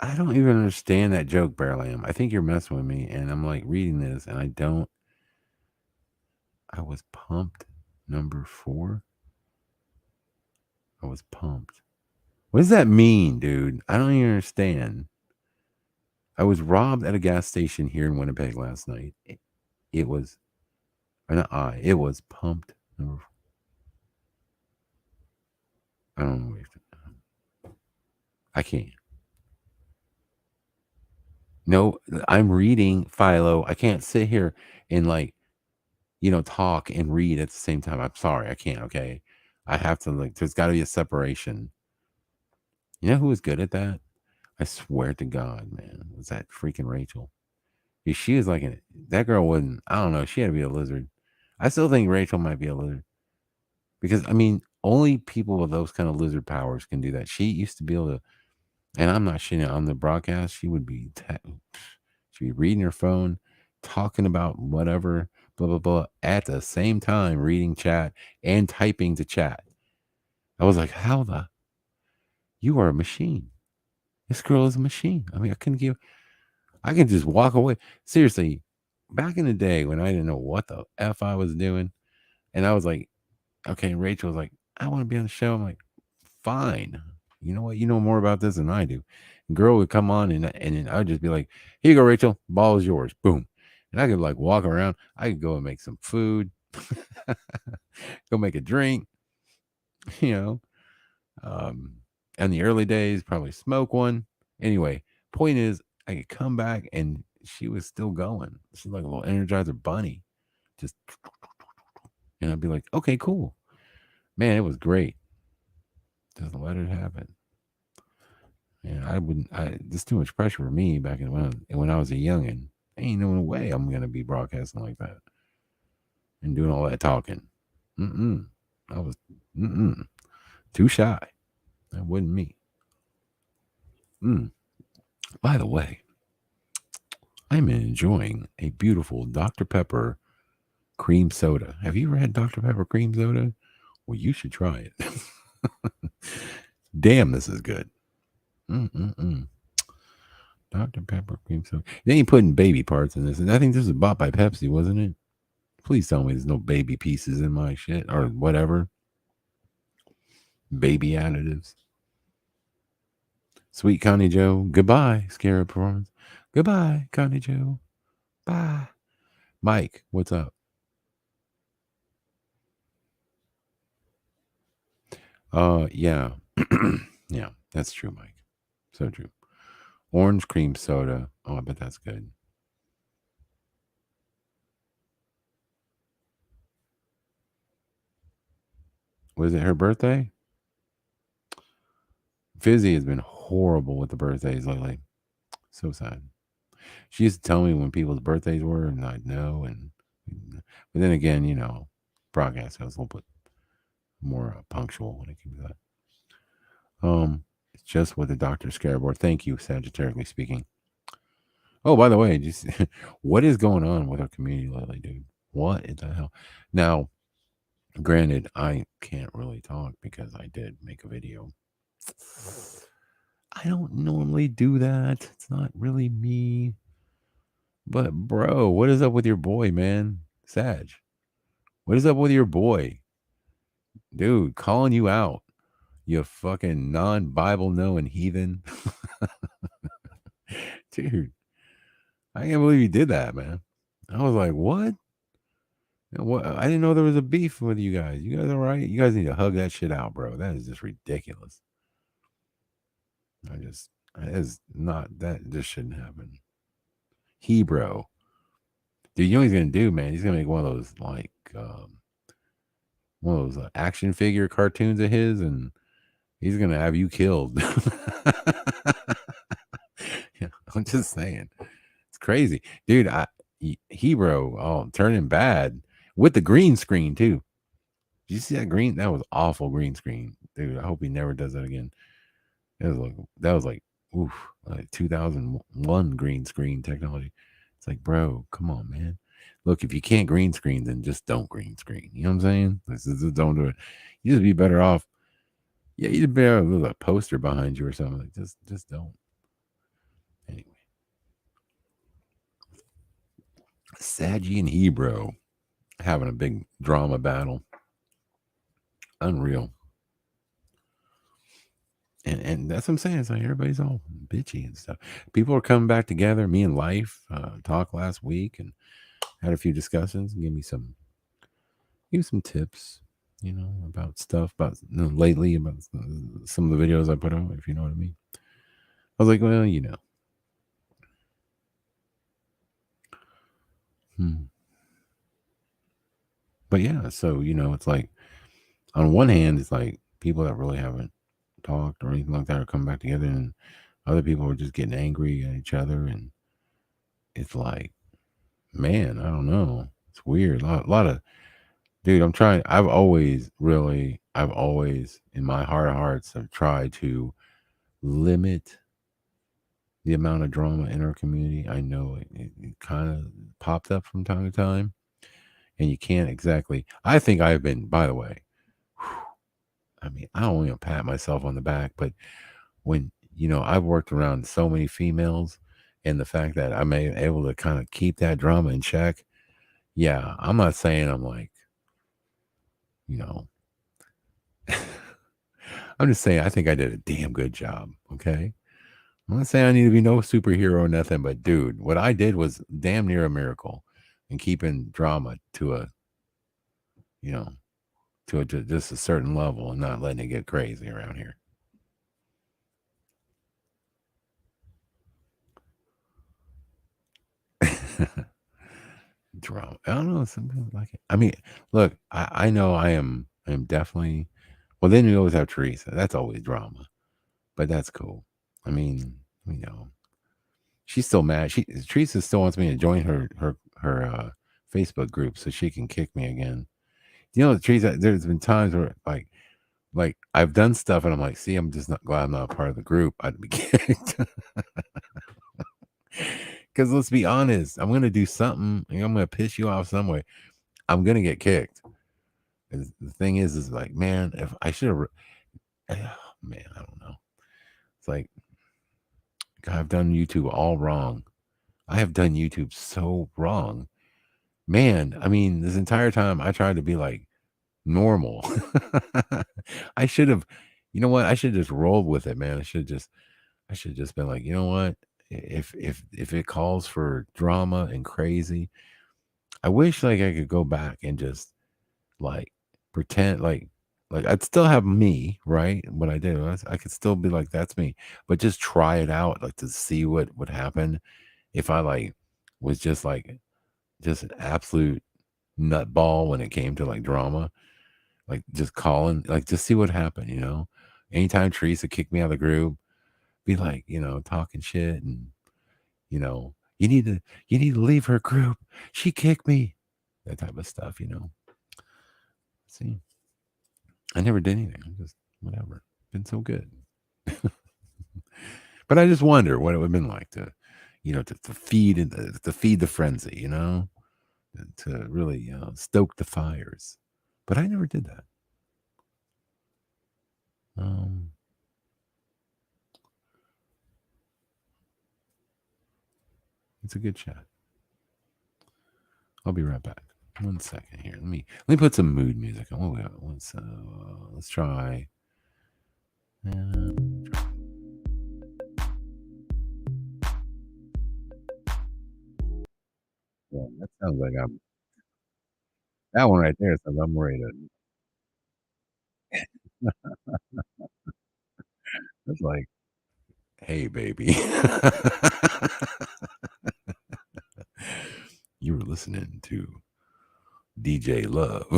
I don't even understand that joke, Bear Lamb. I think you're messing with me, and I'm like reading this, and I don't. I was pumped. Number 4. I was pumped. What does that mean, dude? I don't even understand. I was robbed at a gas station here in Winnipeg last night. It was, or not it was pumped. Number 4. I don't know. I can't. No, I'm reading Philo. I can't sit here and like, talk and read at the same time. I'm sorry, I can't. Okay, I have to like. There's got to be a separation. You know who was good at that? I swear to God, man, was that freaking Rachel? She was like that girl wasn't. I don't know. She had to be a lizard. I still think Rachel might be a lizard because I mean, only people with those kind of lizard powers can do that. She used to be able to, and I'm not shitting on the broadcast. She would be, she'd be reading her phone, talking about whatever, blah blah blah, at the same time reading chat and typing to chat. I was like, how the? You are a machine. This girl is a machine. I mean, I can just walk away. Seriously, back in the day when I didn't know what the F I was doing, and I was like, okay, Rachel was like, I want to be on the show. I'm like, fine. You know what? You know more about this than I do. Girl would come on and then I'd just be like, here you go, Rachel. Ball is yours. Boom. And I could like walk around. I could go and make some food, go make a drink, you know. Um, in the early days, probably smoke one. Anyway, point is, I could come back and she was still going. She's like a little Energizer bunny, just, and I'd be like, okay, cool, man, it was great. Just let it happen. Yeah, I wouldn't. There's too much pressure for me back in when I was a youngin'. Ain't no way I'm gonna be broadcasting like that and doing all that talking. Mm-mm. I was too shy. That wasn't me. Mm. By the way, I'm enjoying a beautiful Dr. Pepper cream soda. Have you ever had Dr. Pepper cream soda? Well, you should try it. Damn, this is good. Mm-mm-mm. Dr. Pepper cream soda. They ain't putting baby parts in this. And I think this was bought by Pepsi, wasn't it? Please tell me there's no baby pieces in my shit or whatever. Baby additives. Sweet Connie Joe. Goodbye, Scarab Performance. Goodbye, Connie Joe. Bye. Mike, what's up? Yeah. Yeah, that's true, Mike. So true. Orange cream soda. Oh, I bet that's good. Was it her birthday? Fizzy has been horrible with the birthdays lately. So sad. She used to tell me when people's birthdays were, and I'd know. But then again, broadcast I was a little bit more punctual when it came to that. It's just what the Dr. Scarab. Thank you, Sagittariusly speaking. Oh, by the way, just what is going on with our community lately, dude? What in the hell? Now, granted, I can't really talk because I did make a video. I don't normally do that. It's not really me. But bro, what is up with your boy, man? Sag. What is up with your boy? Dude, calling you out. You fucking non-Bible knowing heathen. Dude, I can't believe you did that, man. I was like, what? What? I didn't know there was a beef with you guys. You guys all right? You guys need to hug that shit out, bro. That is just ridiculous. That is not, that just shouldn't happen. Hebrew. Dude, you know what he's going to do, man? He's going to make one of those, like, one of those action figure cartoons of his, and he's going to have you killed. Yeah, I'm just saying. It's crazy. Dude, Hebrew, turning bad with the green screen, too. Did you see that green? That was awful green screen. Dude, I hope he never does that again. That was like oof, like 2001 green screen technology. It's like, bro, come on, man. Look, if you can't green screen, then just don't green screen. You know what I'm saying? Just don't do it. You just be better off. Yeah, you'd be better with a poster behind you or something. Like, just don't. Anyway, Saggy and Hebrew having a big drama battle. Unreal. And that's what I'm saying. It's like everybody's all bitchy and stuff. People are coming back together. Me and Life talked last week and had a few discussions and give me some tips, about stuff about lately about some of the videos I put out, if you know what I mean. I was like, well, But yeah, so it's like on one hand, it's like people that really haven't talked or anything like that are coming back together, and other people are just getting angry at each other, and it's like, man, I don't know. It's weird. A lot of dude. I'm trying. I've always, in my heart of hearts, have tried to limit the amount of drama in our community. I know it kind of popped up from time to time, and you can't exactly. I think I've been, by the way. I mean, I don't even pat myself on the back, but when I've worked around so many females, and the fact that I'm able to kind of keep that drama in check. Yeah, I'm not saying I'm like, you know, I'm just saying I think I did a damn good job. Okay. I'm not saying I need to be no superhero or nothing, but dude, what I did was damn near a miracle in keeping drama to a, you know, just a certain level and not letting it get crazy around here. Drama. I don't know. Something like it. I mean, look, I know I am definitely, well, then you always have Teresa. That's always drama, but that's cool. I mean, you know, she's still mad. Teresa still wants me to join her Facebook group so she can kick me again. Teresa, there's been times where like I've done stuff and I'm like, see, I'm just not glad I'm not a part of the group. I'd be kicked. Because let's be honest, I'm gonna do something. And I'm gonna piss you off some way. I'm gonna get kicked. And the thing is like, man, if I should have, man, I don't know. It's like, God, I've done YouTube all wrong. I have done YouTube so wrong. Man, I mean, this entire time I tried to be like normal. I should have, you know what? I should have just rolled with it, man. I should just been like, you know what? If it calls for drama and crazy, I wish like I could go back and just like pretend like I'd still have me, right? What I did was I could still be like, that's me, but just try it out, like to see what would happen if I like was just an absolute nutball when it came to like drama, like just calling, like just see what happened. Anytime Teresa kicked me out of the group, be like, talking shit and you need to leave her group. She kicked me. That type of stuff. See, I never did anything. I just whatever. Been so good. But I just wonder what it would have been like to feed the frenzy, to really stoke the fires. But I never did that. Um, it's a good chat. I'll be right back. 1 second here. Let me put some mood music on. What we got? Let's try. Yeah, that sounds like that one right there sounds I'm ready to. It's like, hey, baby. You were listening to DJ Love.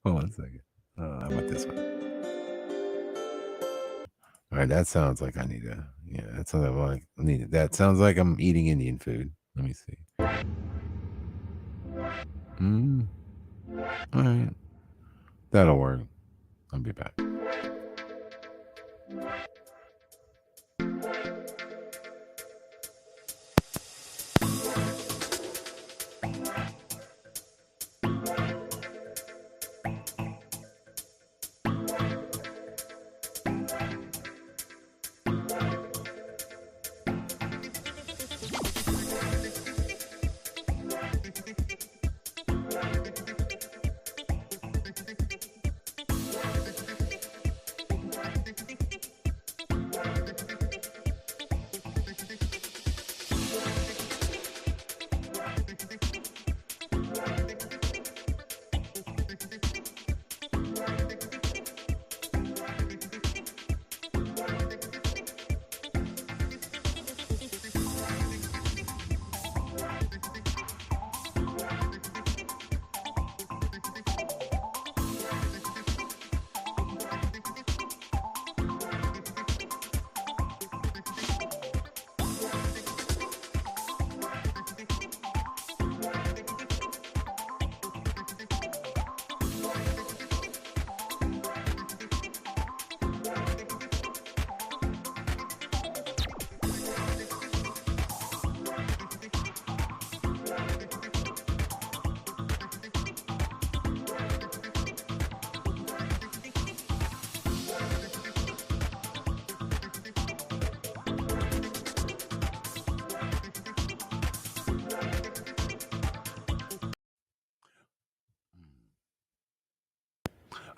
Hold on a second. How about this one? All right, that sounds like I need to. Yeah, that sounds like I need it. That sounds like I'm eating Indian food. Let me see. All right, that'll work. I'll be back.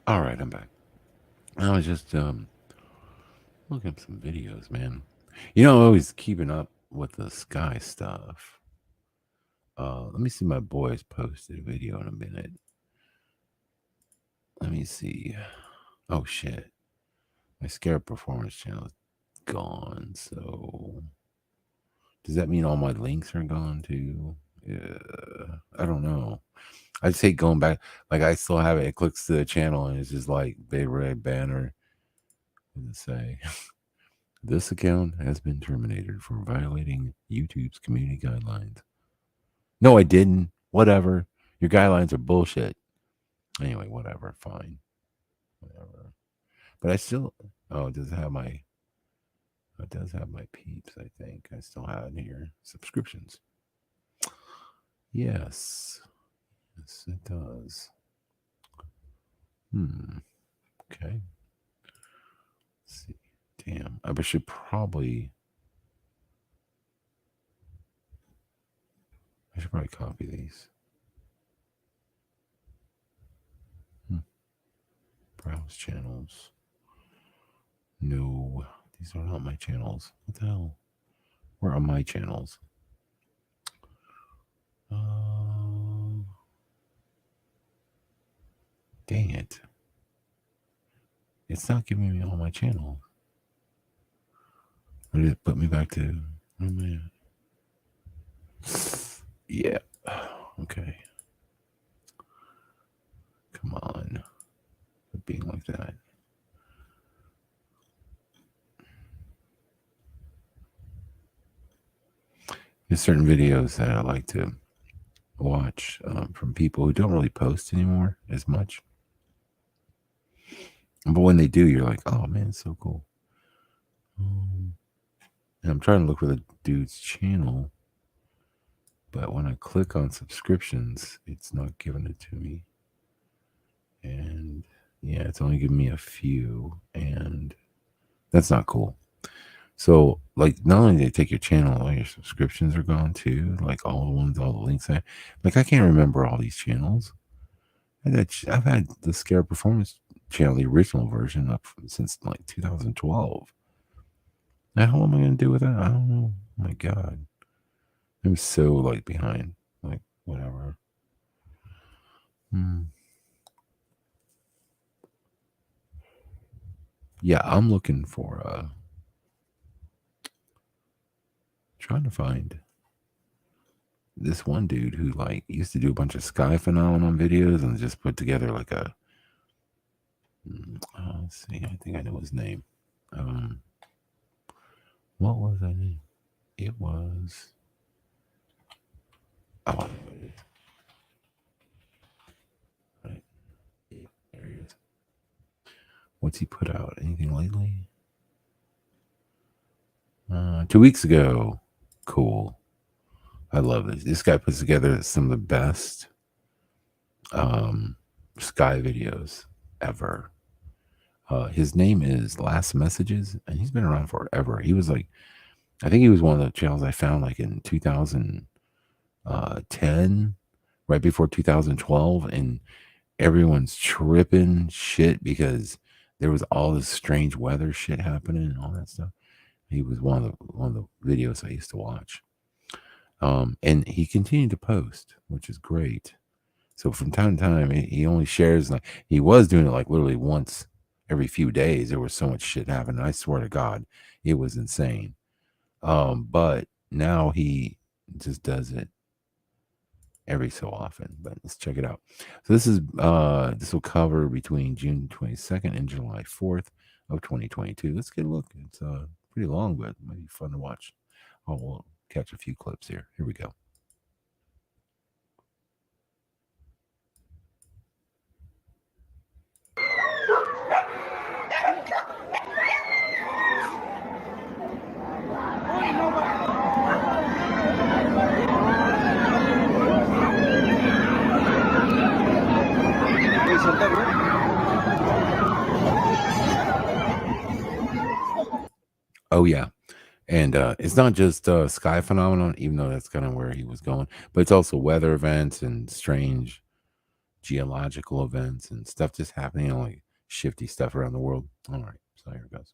All right, I'm back. I was just looking up some videos, man. You know, I'm always keeping up with the sky stuff. Let me see. My boys posted a video in a minute. Let me see. Oh shit, my Scarab Performance channel is gone. So does that mean all my links are gone too? Yeah, I don't know. I just hate going back. Like I still have it. It clicks to the channel and it's just like big red banner. What does it say? This account has been terminated for violating YouTube's community guidelines. No, I didn't. Whatever. Your guidelines are bullshit. Anyway, whatever. Fine. Whatever. But I still. Oh, it does have my. It does have my peeps. I think I still have in here subscriptions. Yes. Yes, it does. Okay. Let's see. Damn. I should probably. I should probably copy these. Browse channels. No, these are not my channels. What the hell? Where are my channels? Dang it. It's not giving me all my channels. Or did it put me back to. Oh, man. Yeah. Okay. Come on. Quit being like that. There's certain videos that I like to watch from people who don't really post anymore as much. But when they do, you're like, oh man, it's so cool. And I'm trying to look for the dude's channel. But when I click on subscriptions, it's not giving it to me. And yeah, it's only giving me a few. And that's not cool. So, like, not only do they take your channel, all your subscriptions are gone too. Like, all the ones, all the links. Like, I can't remember all these channels. I've had the Scarab Performance channel, the original version, up since like 2012. Now, how am I going to do with that? I don't know. Oh my God. I'm so, like, behind. Like, whatever. Yeah, I'm looking for trying to find this one dude who like used to do a bunch of sky phenomenon videos and just put together like a let's see, I think I know his name. What was that name? It was right. There he is. What's he put out? Anything lately? 2 weeks ago. Cool. I love this. This guy puts together some of the best sky videos ever. His name is Last Messages, and he's been around forever. He was like, I think he was one of the channels I found like in 2010, right before 2012, and everyone's tripping shit because there was all this strange weather shit happening and all that stuff. He was one of the videos I used to watch. And he continued to post, which is great. So from time to time, he only shares, like, he was doing it like literally once every few days. There was so much shit happening. I swear to God, it was insane. But now he just does it every so often. But let's check it out. So this will cover between June 22nd and July 4th of 2022. Let's get a look. It's pretty long, but it might be fun to watch. Oh, we'll catch a few clips here. Here we go. Oh yeah. And it's not just sky phenomenon, even though that's kind of where he was going, but it's also weather events and strange geological events and stuff just happening, like shifty stuff around the world. All right, so here it goes.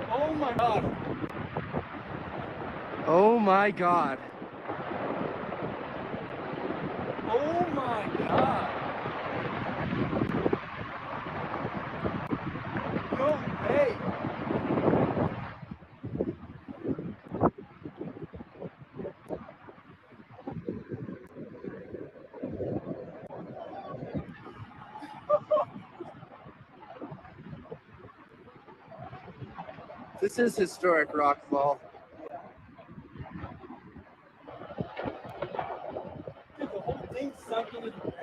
Oh my god. Oh my god. Oh my god. No way. This is historic rockfall. Dude, the whole thing sunk into the ground.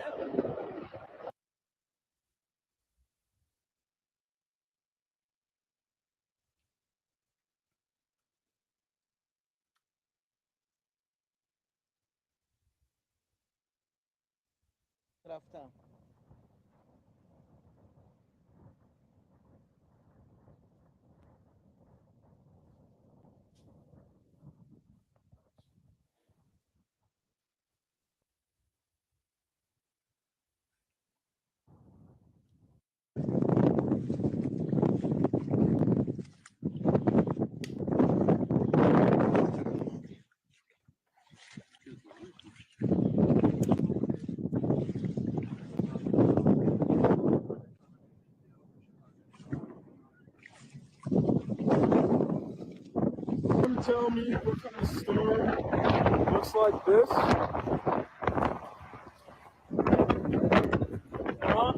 رفتم. Tell me what kind of storm looks like this? Huh?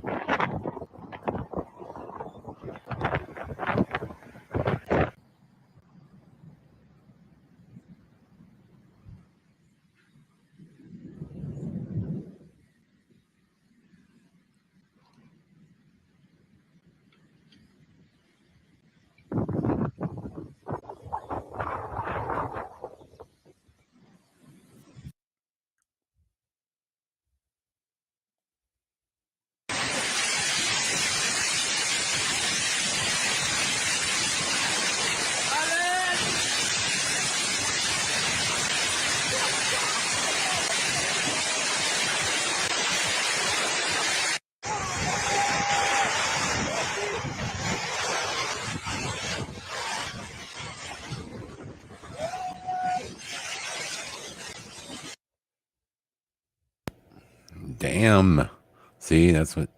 Damn. See, that's what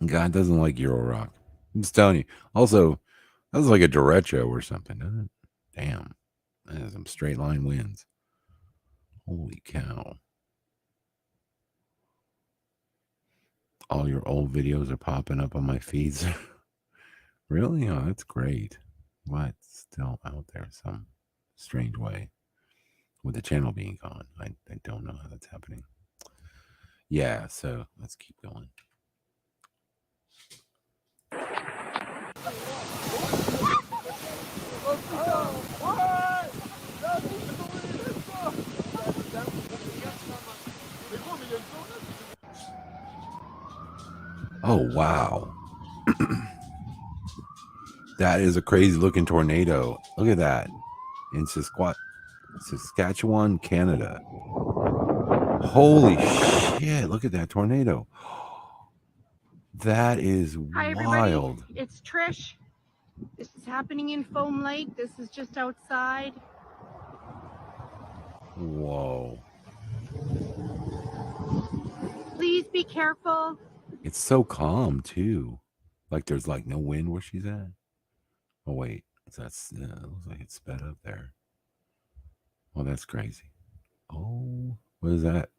God doesn't like Euro rock. I'm just telling you. Also, that was like a derecho or something, doesn't it? Damn. That is some straight line wins. Holy cow. All your old videos are popping up on my feeds. Really? Oh, that's great. What? Still out there some strange way with the channel being gone. I don't know how that's happening. Yeah, so let's keep going. Oh, wow. That is a crazy looking tornado. Look at that. In Saskatchewan, Canada. Holy shit. Look at that tornado. That is Hi, everybody. wild. It's Trish. This is happening in Foam Lake. This is just outside. Whoa. Please be careful. It's so calm too. Like there's like no wind where she's at. Oh wait, that's it looks like it's sped up there. Oh, that's crazy. Oh, what is that?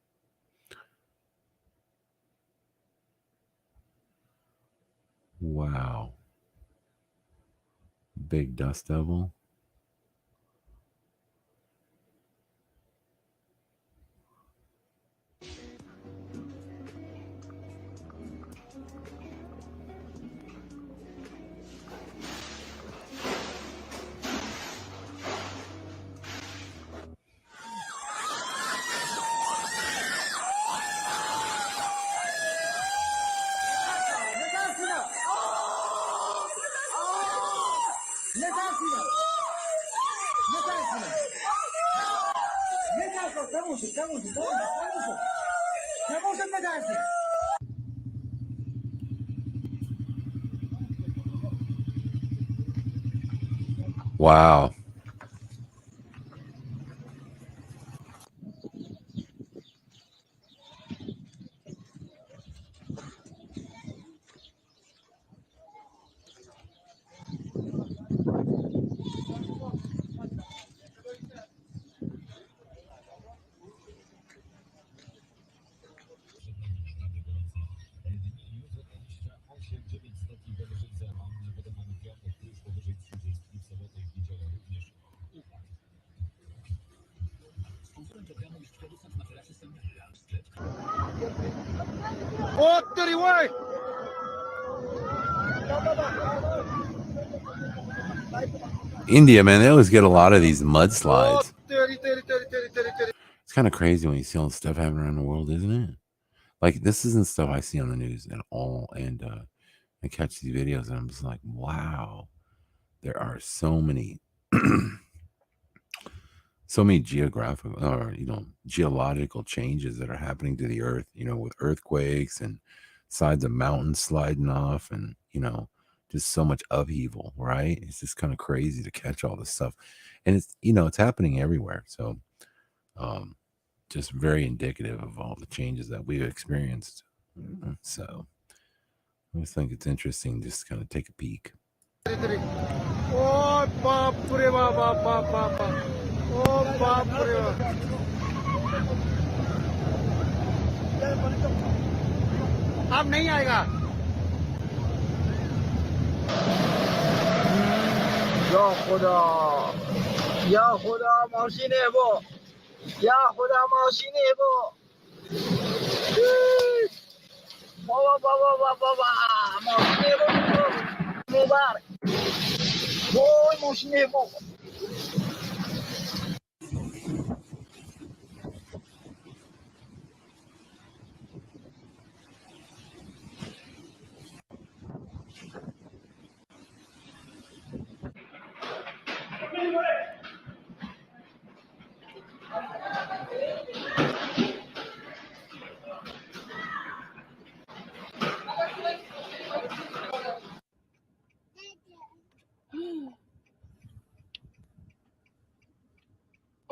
Wow. Big dust devil. Wow. India, man, they always get a lot of these mudslides. It's kind of crazy when you see all the stuff happening around the world, isn't it? Like this isn't stuff I see on the news at all. And I catch these videos and I'm just like, wow, there are so many so many geographical or geological changes that are happening to the earth, with earthquakes and sides of mountains sliding off and just so much upheaval, right? It's just kind of crazy to catch all this stuff. And it's happening everywhere. So just very indicative of all the changes that we've experienced. So I just think it's interesting just kind of take a peek. Oh, बापरे बाप बाप बाप बाप बाप. Oh, बापरे बाप. अब नहीं आएगा. या खुदा मौसी ने वो या खुदा मौसी ने वो बाबा बाबा बाबा बाबा मौसी ने वो मुबारक वो मौसी ने वो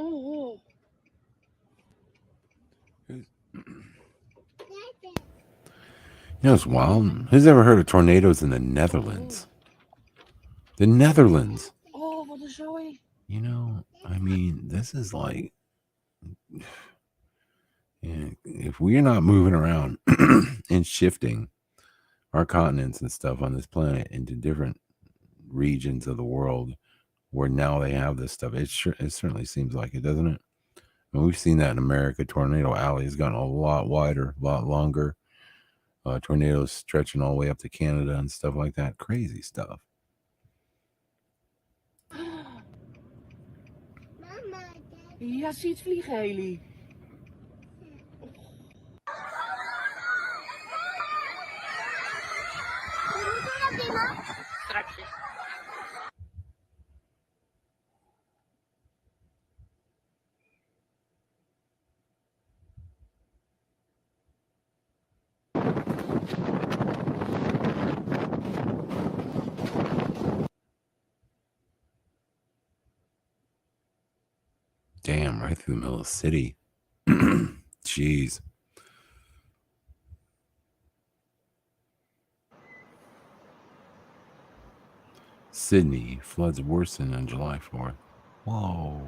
Oh, It's wild. Who's ever heard of tornadoes in the Netherlands? The Netherlands. oh, wat een zooi. I mean, this is like, if we're not moving around and shifting our continents and stuff on this planet into different regions of the world where now they have this stuff, it certainly seems like it, doesn't it? And we've seen that in America. Tornado Alley has gotten a lot wider, a lot longer. Tornadoes stretching all the way up to Canada and stuff like that. Crazy stuff. Ja, ziet vliegen, Haley. Damn, right through the middle of the city. Jeez. Sydney, floods worsen on July 4th. Whoa.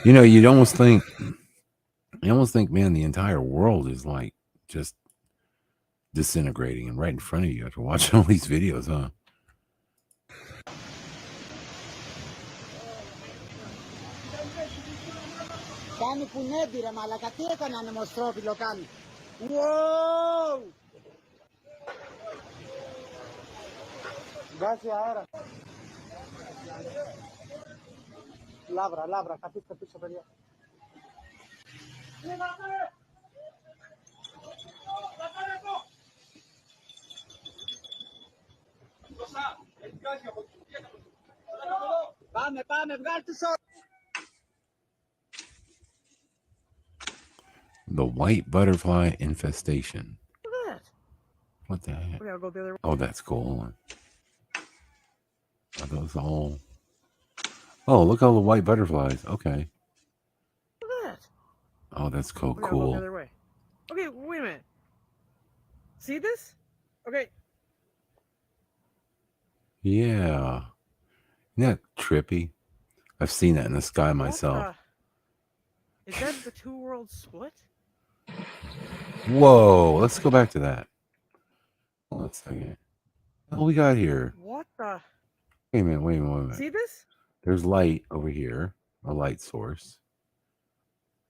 You know, you'd almost think, man, the entire world is like just disintegrating and right in front of you after watching all these videos, huh? Κάνει κουνέντι ρε μαλακα, τι έκανανε μοστρόφιλο κάνει. Wow! Βγάζει αέρα. Λάβρα, λάβρα, καθίστε πίσω παιδιά. Πάμε, πάμε, βγάλ' τους όρους. The white butterfly infestation. Look at that. What the heck? We gotta go the other way. Oh, that's cool. Are those all? Oh, look at all the white butterflies. Okay. Look at that. Oh, that's We gotta go the cool. other way. Okay, wait a minute. See this? Okay. Yeah. Isn't that trippy? I've seen that in the sky myself. Is that the two worlds split? Whoa, let's go back to that. Hold on a second. What we got here? What the? Wait a minute, wait a minute. See this? There's light over here, a light source.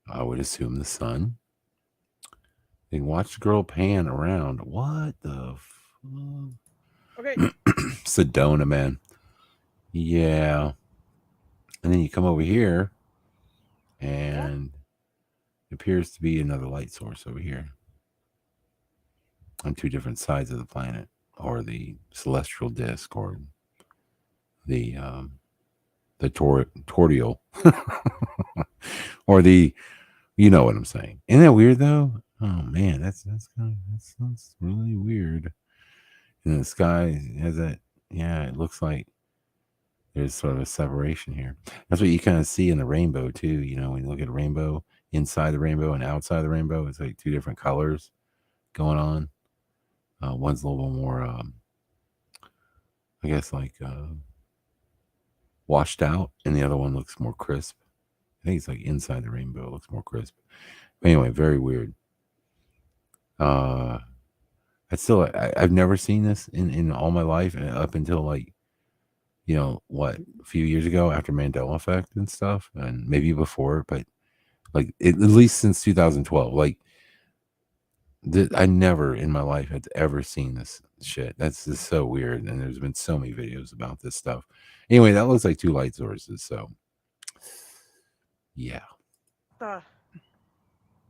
I would assume the sun. Then watch the girl pan around. What the fuck? Okay. Sedona, man. Yeah. And then you come over here, and it appears to be another light source over here on two different sides of the planet, or the celestial disk, or the tortial, or the, you know what I'm saying. Isn't that weird though? Oh man, that's really weird. And the sky has that. Yeah, it looks like there's sort of a separation here. That's what you kind of see in the rainbow too. You know, when you look at a rainbow, inside the rainbow and outside the rainbow, it's like two different colors going on. One's a little more, I guess, like washed out, and the other one looks more crisp. I think it's like inside the rainbow, it looks more crisp. But anyway, very weird. I've never seen this in all my life, up until like, you know, what, a few years ago after Mandela effect and stuff, and maybe before, but like at least since 2012, like I never in my life had ever seen this shit. That's just so weird, and there's been so many videos about this stuff. Anyway, that looks like two light sources, so yeah.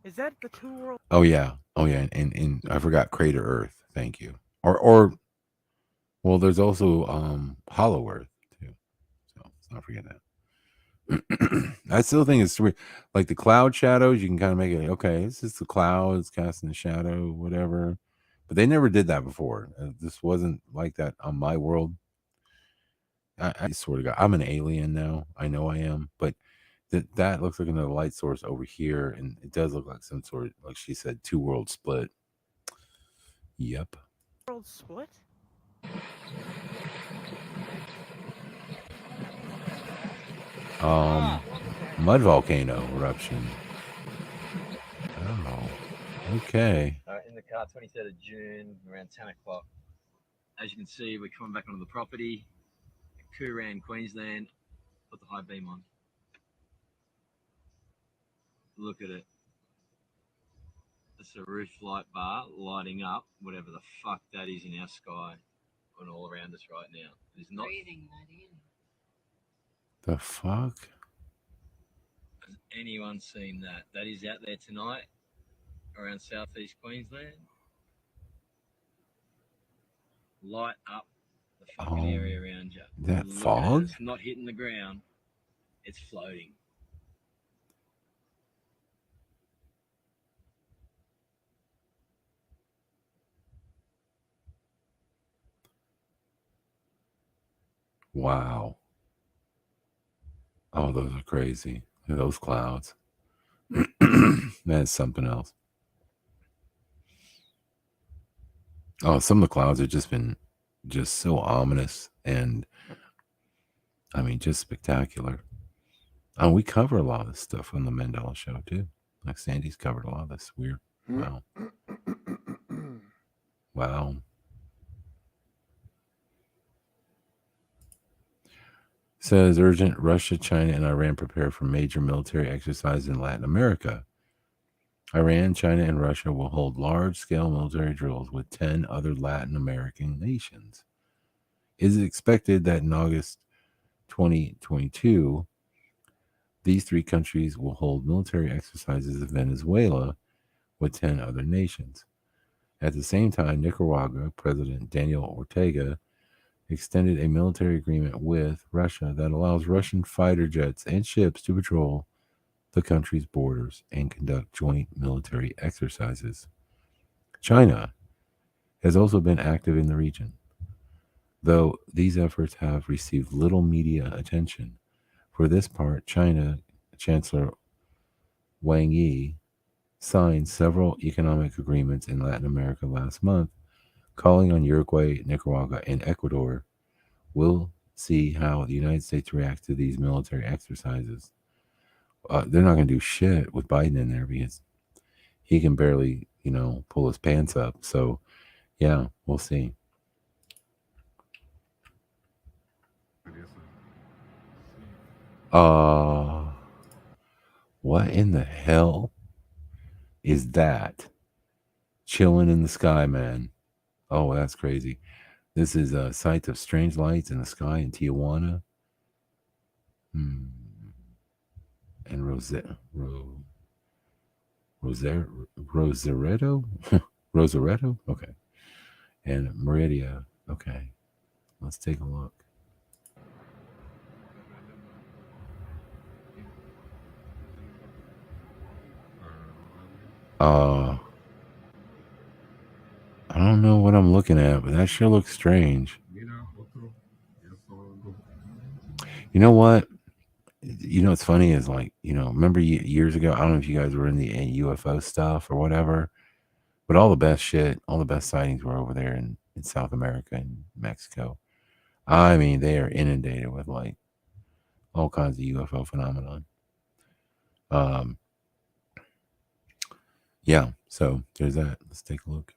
Is that the two worlds? Oh yeah, and I forgot Crater Earth. Thank you. Or well, there's also Hollow Earth too. So let's not forget that. I still think it's weird. Like the cloud shadows, you can kind of make it okay. This is the clouds casting the shadow, whatever. But they never did that before. This wasn't like that on my world. I swear to God, I'm an alien now. I know I am, but that looks like another light source over here, and it does look like some sort of, like she said, two world split. Yep. World split? Mud volcano eruption. Oh, okay. In the car, 23rd of June, around 10 o'clock. As you can see, we're coming back onto the property. Kooran, Queensland. Put the high beam on. Look at it. It's a roof light bar lighting up whatever the fuck that is in our sky and all around us right now. It is not Breathing that in. The fuck? Has anyone seen that? That is out there tonight around southeast Queensland. Light up the fucking area around you. That Look at it. fog? It's not hitting the ground. It's floating. Wow. Oh, those are crazy. Those clouds. That's something else. Oh, some of the clouds have just been just so ominous and I mean just spectacular. We cover a lot of this stuff on the Mandela show too. Like Sandy's covered a lot of this weird. Wow. Wow. Says urgent Russia, China, and Iran prepare for major military exercise in Latin America. Iran, China, and Russia will hold large scale military drills with 10 other Latin American nations. It is expected that in August 2022, these three countries will hold military exercises in Venezuela with 10 other nations. At the same time, Nicaragua President Daniel Ortega extended a military agreement with Russia that allows Russian fighter jets and ships to patrol the country's borders and conduct joint military exercises. China has also been active in the region, though these efforts have received little media attention. For this part, China Chancellor Wang Yi signed several economic agreements in Latin America last month, calling on Uruguay, Nicaragua, and Ecuador. We'll see how the United States reacts to these military exercises. They're not going to do shit with Biden in there because he can barely, pull his pants up. So, yeah, we'll see. Uh, what in the hell is that? Chilling in the sky, man. Oh, that's crazy. This is a sight of strange lights in the sky in Tijuana. Hmm. And Rosaretto? Rosaretto? Okay. And Meridia. Okay. Let's take a look. Uh, I don't know what I'm looking at, but that sure looks strange. You know what? What's funny is like, remember years ago, I don't know if you guys were in the UFO stuff or whatever, but all the best shit, all the best sightings were over there in South America and Mexico. I mean, they are inundated with like all kinds of UFO phenomenon. Um, yeah, so there's that. Let's take a look.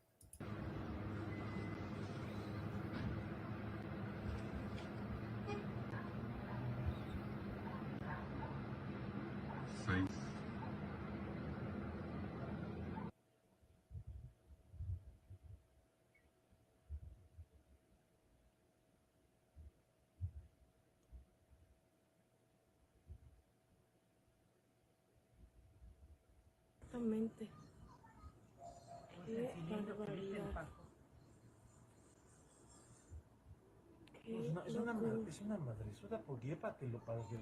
Exactamente. Qué barbaridad. Qué locura. Es una madresota porque para que se haga así.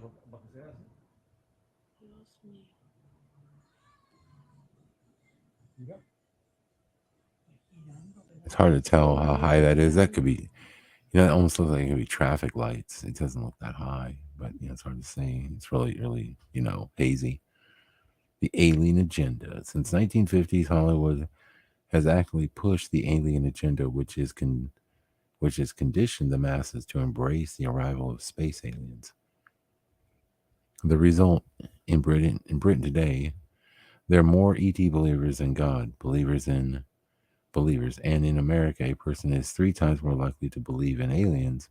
Dios mío. Mira. It's hard to tell how high that is. That could be, it almost looks like it could be traffic lights. It doesn't look that high, but it's hard to say. It's really, really, hazy. The alien agenda. Since 1950s, Hollywood has actively pushed the alien agenda, which has conditioned the masses to embrace the arrival of space aliens. The result in Britain today, there are more ET believers than God believers, and in America, a person is 3 times more likely to believe in aliens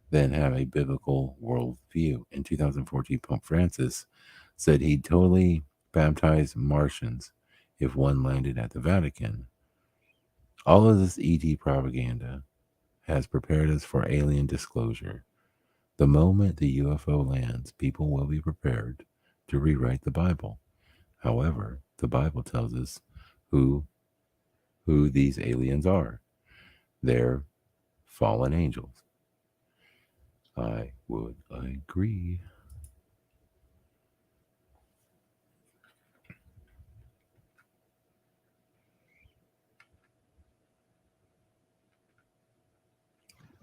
than have a biblical worldview. In 2014, Pope Francis said he'd totally baptize Martians if one landed at the Vatican. All of this ET propaganda has prepared us for alien disclosure. The moment the UFO lands, people will be prepared to rewrite the Bible. However, the Bible tells us who these aliens are. They're fallen angels. I would agree.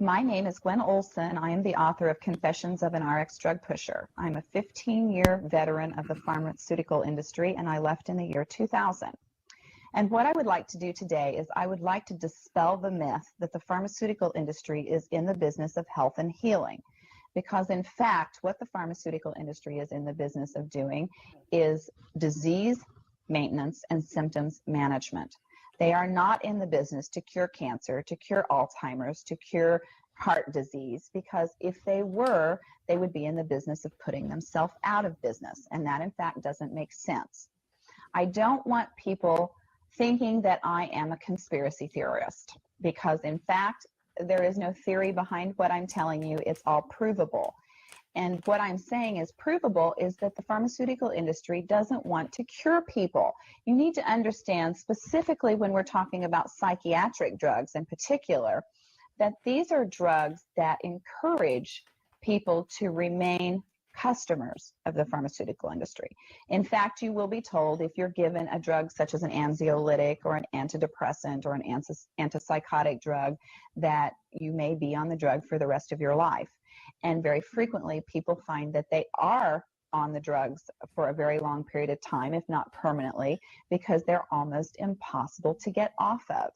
My name is Gwen Olson. I am the author of Confessions of an RX Drug Pusher. I'm a 15-year veteran of the pharmaceutical industry, and I left in the year 2000. And what I would like to do today is I would like to dispel the myth that the pharmaceutical industry is in the business of health and healing. Because in fact, what the pharmaceutical industry is in the business of doing is disease maintenance and symptoms management. They are not in the business to cure cancer, to cure Alzheimer's, to cure heart disease, because if they were, they would be in the business of putting themselves out of business. And that, in fact, doesn't make sense. I don't want people thinking that I am a conspiracy theorist, because in fact, there is no theory behind what I'm telling you. It's all provable. And what I'm saying is provable is that the pharmaceutical industry doesn't want to cure people. You need to understand, specifically when we're talking about psychiatric drugs in particular, that these are drugs that encourage people to remain customers of the pharmaceutical industry. In fact, you will be told if you're given a drug such as an anxiolytic or an antidepressant or an antipsychotic drug that you may be on the drug for the rest of your life. And very frequently, people find that they are on the drugs for a very long period of time, if not permanently, because they're almost impossible to get off of.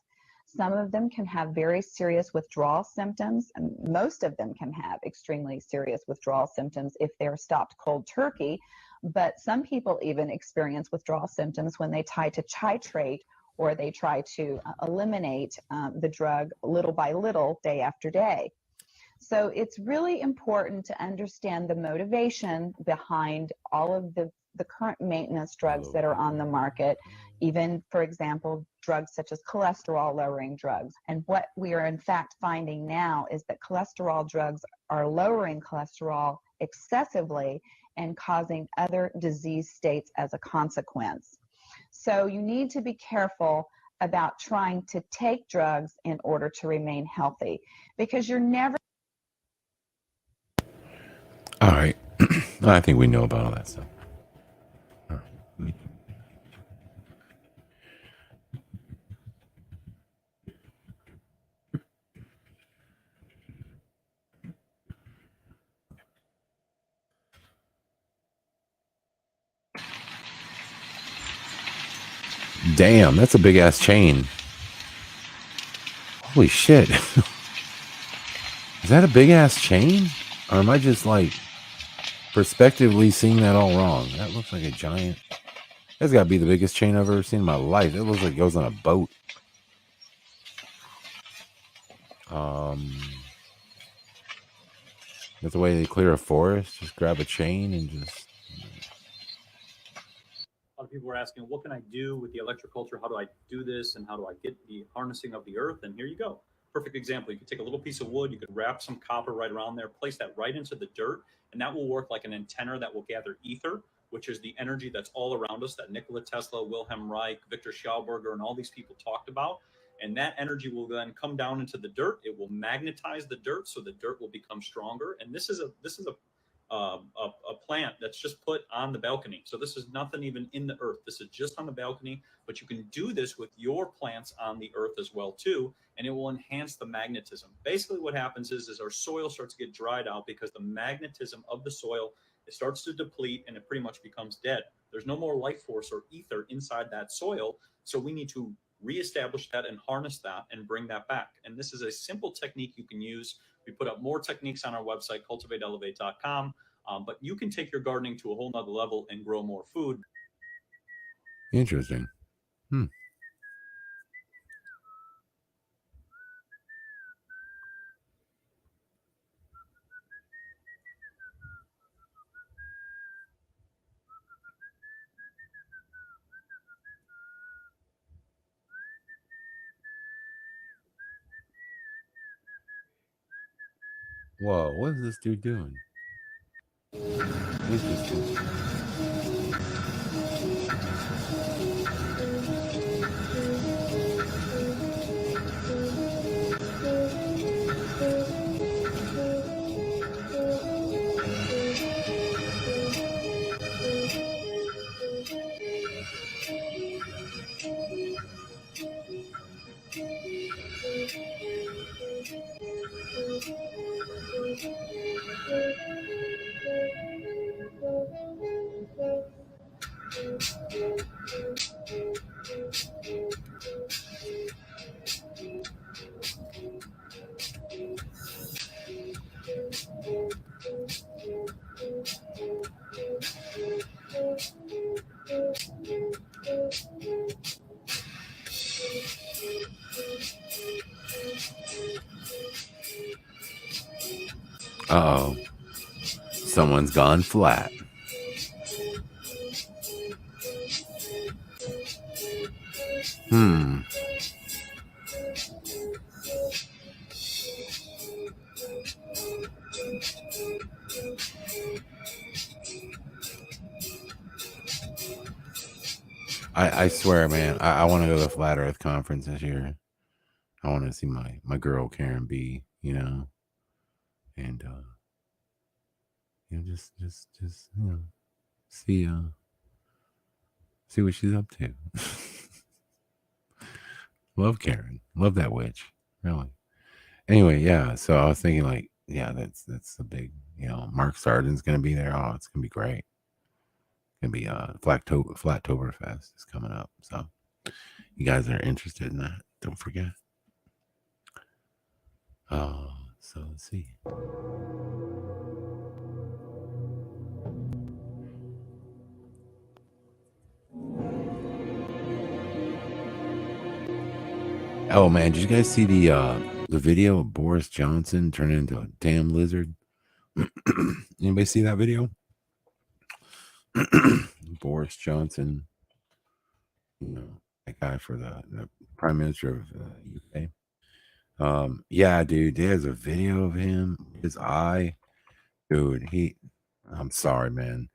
Some of them can have very serious withdrawal symptoms, and most of them can have extremely serious withdrawal symptoms if they're stopped cold turkey. But some people even experience withdrawal symptoms when they try to titrate or they try to eliminate the drug little by little, day after day. So it's really important to understand the motivation behind all of the current maintenance drugs that are on the market, even, for example, drugs such as cholesterol-lowering drugs. And what we are in fact finding now is that cholesterol drugs are lowering cholesterol excessively and causing other disease states as a consequence. So you need to be careful about trying to take drugs in order to remain healthy, because you're never... All right. I think we know about all that stuff. All right. Damn, that's a big ass chain. Holy shit. Is that a big ass chain? Or am I just like perspectively seeing that all wrong? That looks like a giant. That's got to be the biggest chain I've ever seen in my life. It looks like it goes on a boat. That's the way they clear a forest. Just grab a chain and just. A lot of people were asking, what can I do with the electroculture? How do I do this? And how do I get the harnessing of the earth? And here you go. Perfect example. You could take a little piece of wood, you could wrap some copper right around there, place that right into the dirt, and that will work like an antenna that will gather ether, which is the energy that's all around us that Nikola Tesla, Wilhelm Reich, Victor Schauberger, and all these people talked about. And that energy will then come down into the dirt. It will magnetize the dirt, so the dirt will become stronger. And this is a plant that's just put on the balcony. So this is nothing even in the earth. This is just on the balcony, but you can do this with your plants on the earth as well too, and it will enhance the magnetism. Basically what happens is our soil starts to get dried out because the magnetism of the soil, it starts to deplete and it pretty much becomes dead. There's no more life force or ether inside that soil, so we need to reestablish that and harness that and bring that back. And this is a simple technique you can use. We put up more techniques on our website, cultivateelevate.com. But you can take your gardening to a whole nother level and grow more food. Interesting. Whoa, what is this dude doing? Interesting. Uh-oh. Someone's gone flat. Hmm. I swear, man, I want to go to the Flat Earth conference this year. I want to see my girl Karen B, you know, and you know, just you know, see what she's up to. Love Karen, love that witch, really. Anyway, yeah. So I was thinking, like, yeah, that's a big, you know, Mark Sargent's gonna be there. Oh, it's gonna be great. It's gonna be Flattoberfest is coming up. So you guys are interested in that? Don't forget. Oh, so let's see. Oh man, did you guys see the video of Boris Johnson turning into a damn lizard? Anybody see that video? Boris Johnson, you know, that guy for the Prime Minister of UK. Yeah, dude, there's a video of him. His eye, dude. I'm sorry, man.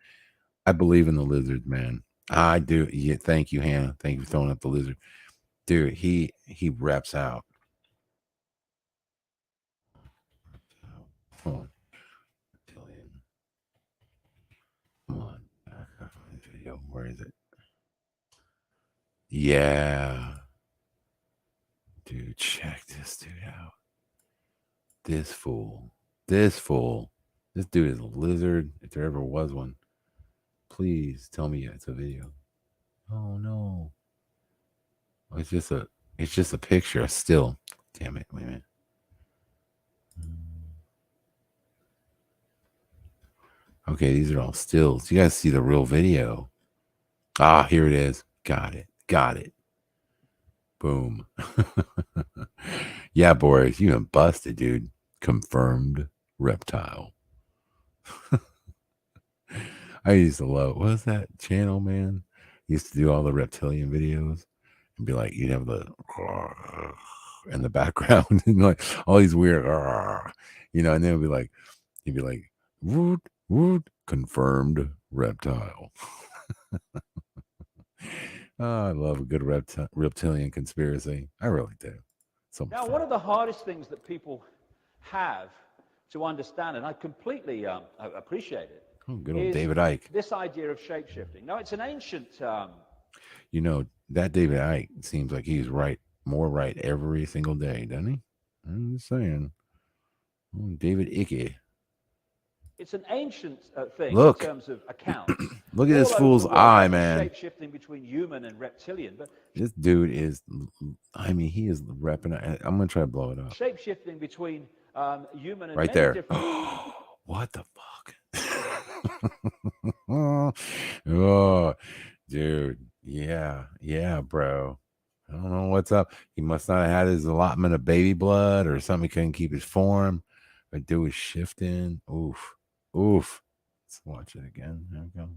I believe in the lizard, man. I do. Yeah, thank you, Hannah. Thank you for throwing up the lizard, dude. He reps out. Hold on. Come on. Video. Where is it? Yeah. Dude, check this dude out. This fool. This fool. This dude is a lizard, if there ever was one. Please tell me it's a video. Oh no. It's just a picture, a still. Damn it. Wait a minute. Okay, these are all stills. You guys see the real video. Ah, here it is. Got it. Got it. Boom. Yeah, Boris, you have busted, dude. Confirmed reptile. I used to love, what was that channel, man? Used to do all the reptilian videos and be like, you'd have the in the background and like all these weird, you know, and then he'd be like, woot, woot, confirmed reptile. Oh, I love a good reptilian conspiracy. I really do. So now, one of the hardest things that people have to understand, and I completely appreciate it, good old David Icke. This idea of shape-shifting. Now, it's an ancient... You know, that David Icke seems like he's right, more right every single day, doesn't he? I'm just saying. Oh, David Icke. It's an ancient thing Look. in terms of accounts. Look at this fool's eye, man. Shape-shifting between human and reptilian. But this dude is, I mean, he is repping. I'm going to try to blow it up. Shape-shifting between human and right many there. different... What the fuck? Oh, dude. Yeah, bro. I don't know what's up. He must not have had his allotment of baby blood or something. He couldn't keep his form. But dude was shifting. Oof. Let's watch it again. There we go.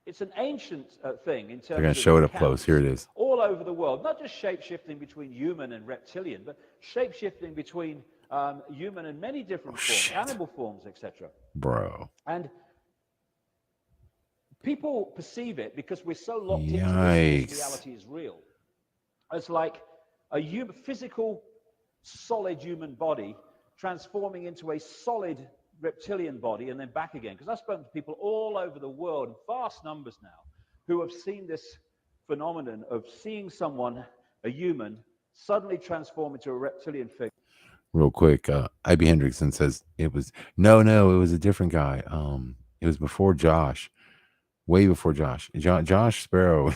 It's an ancient thing in terms of... They're going to show it up close. Here it is. All over the world. Not just shape-shifting between human and reptilian, but shape-shifting between human and many different forms, animal forms, etc. Bro. And people perceive it because we're so locked into this reality is real. It's like a physical, solid human body transforming into a solid reptilian body and then back again. Because I've spoken to people all over the world, in vast numbers now, who have seen this phenomenon of seeing someone, a human, suddenly transform into a reptilian figure. real quick. IB Hendrickson says it was no, it was a different guy. It was before Josh, way before Josh. Josh Sparrow.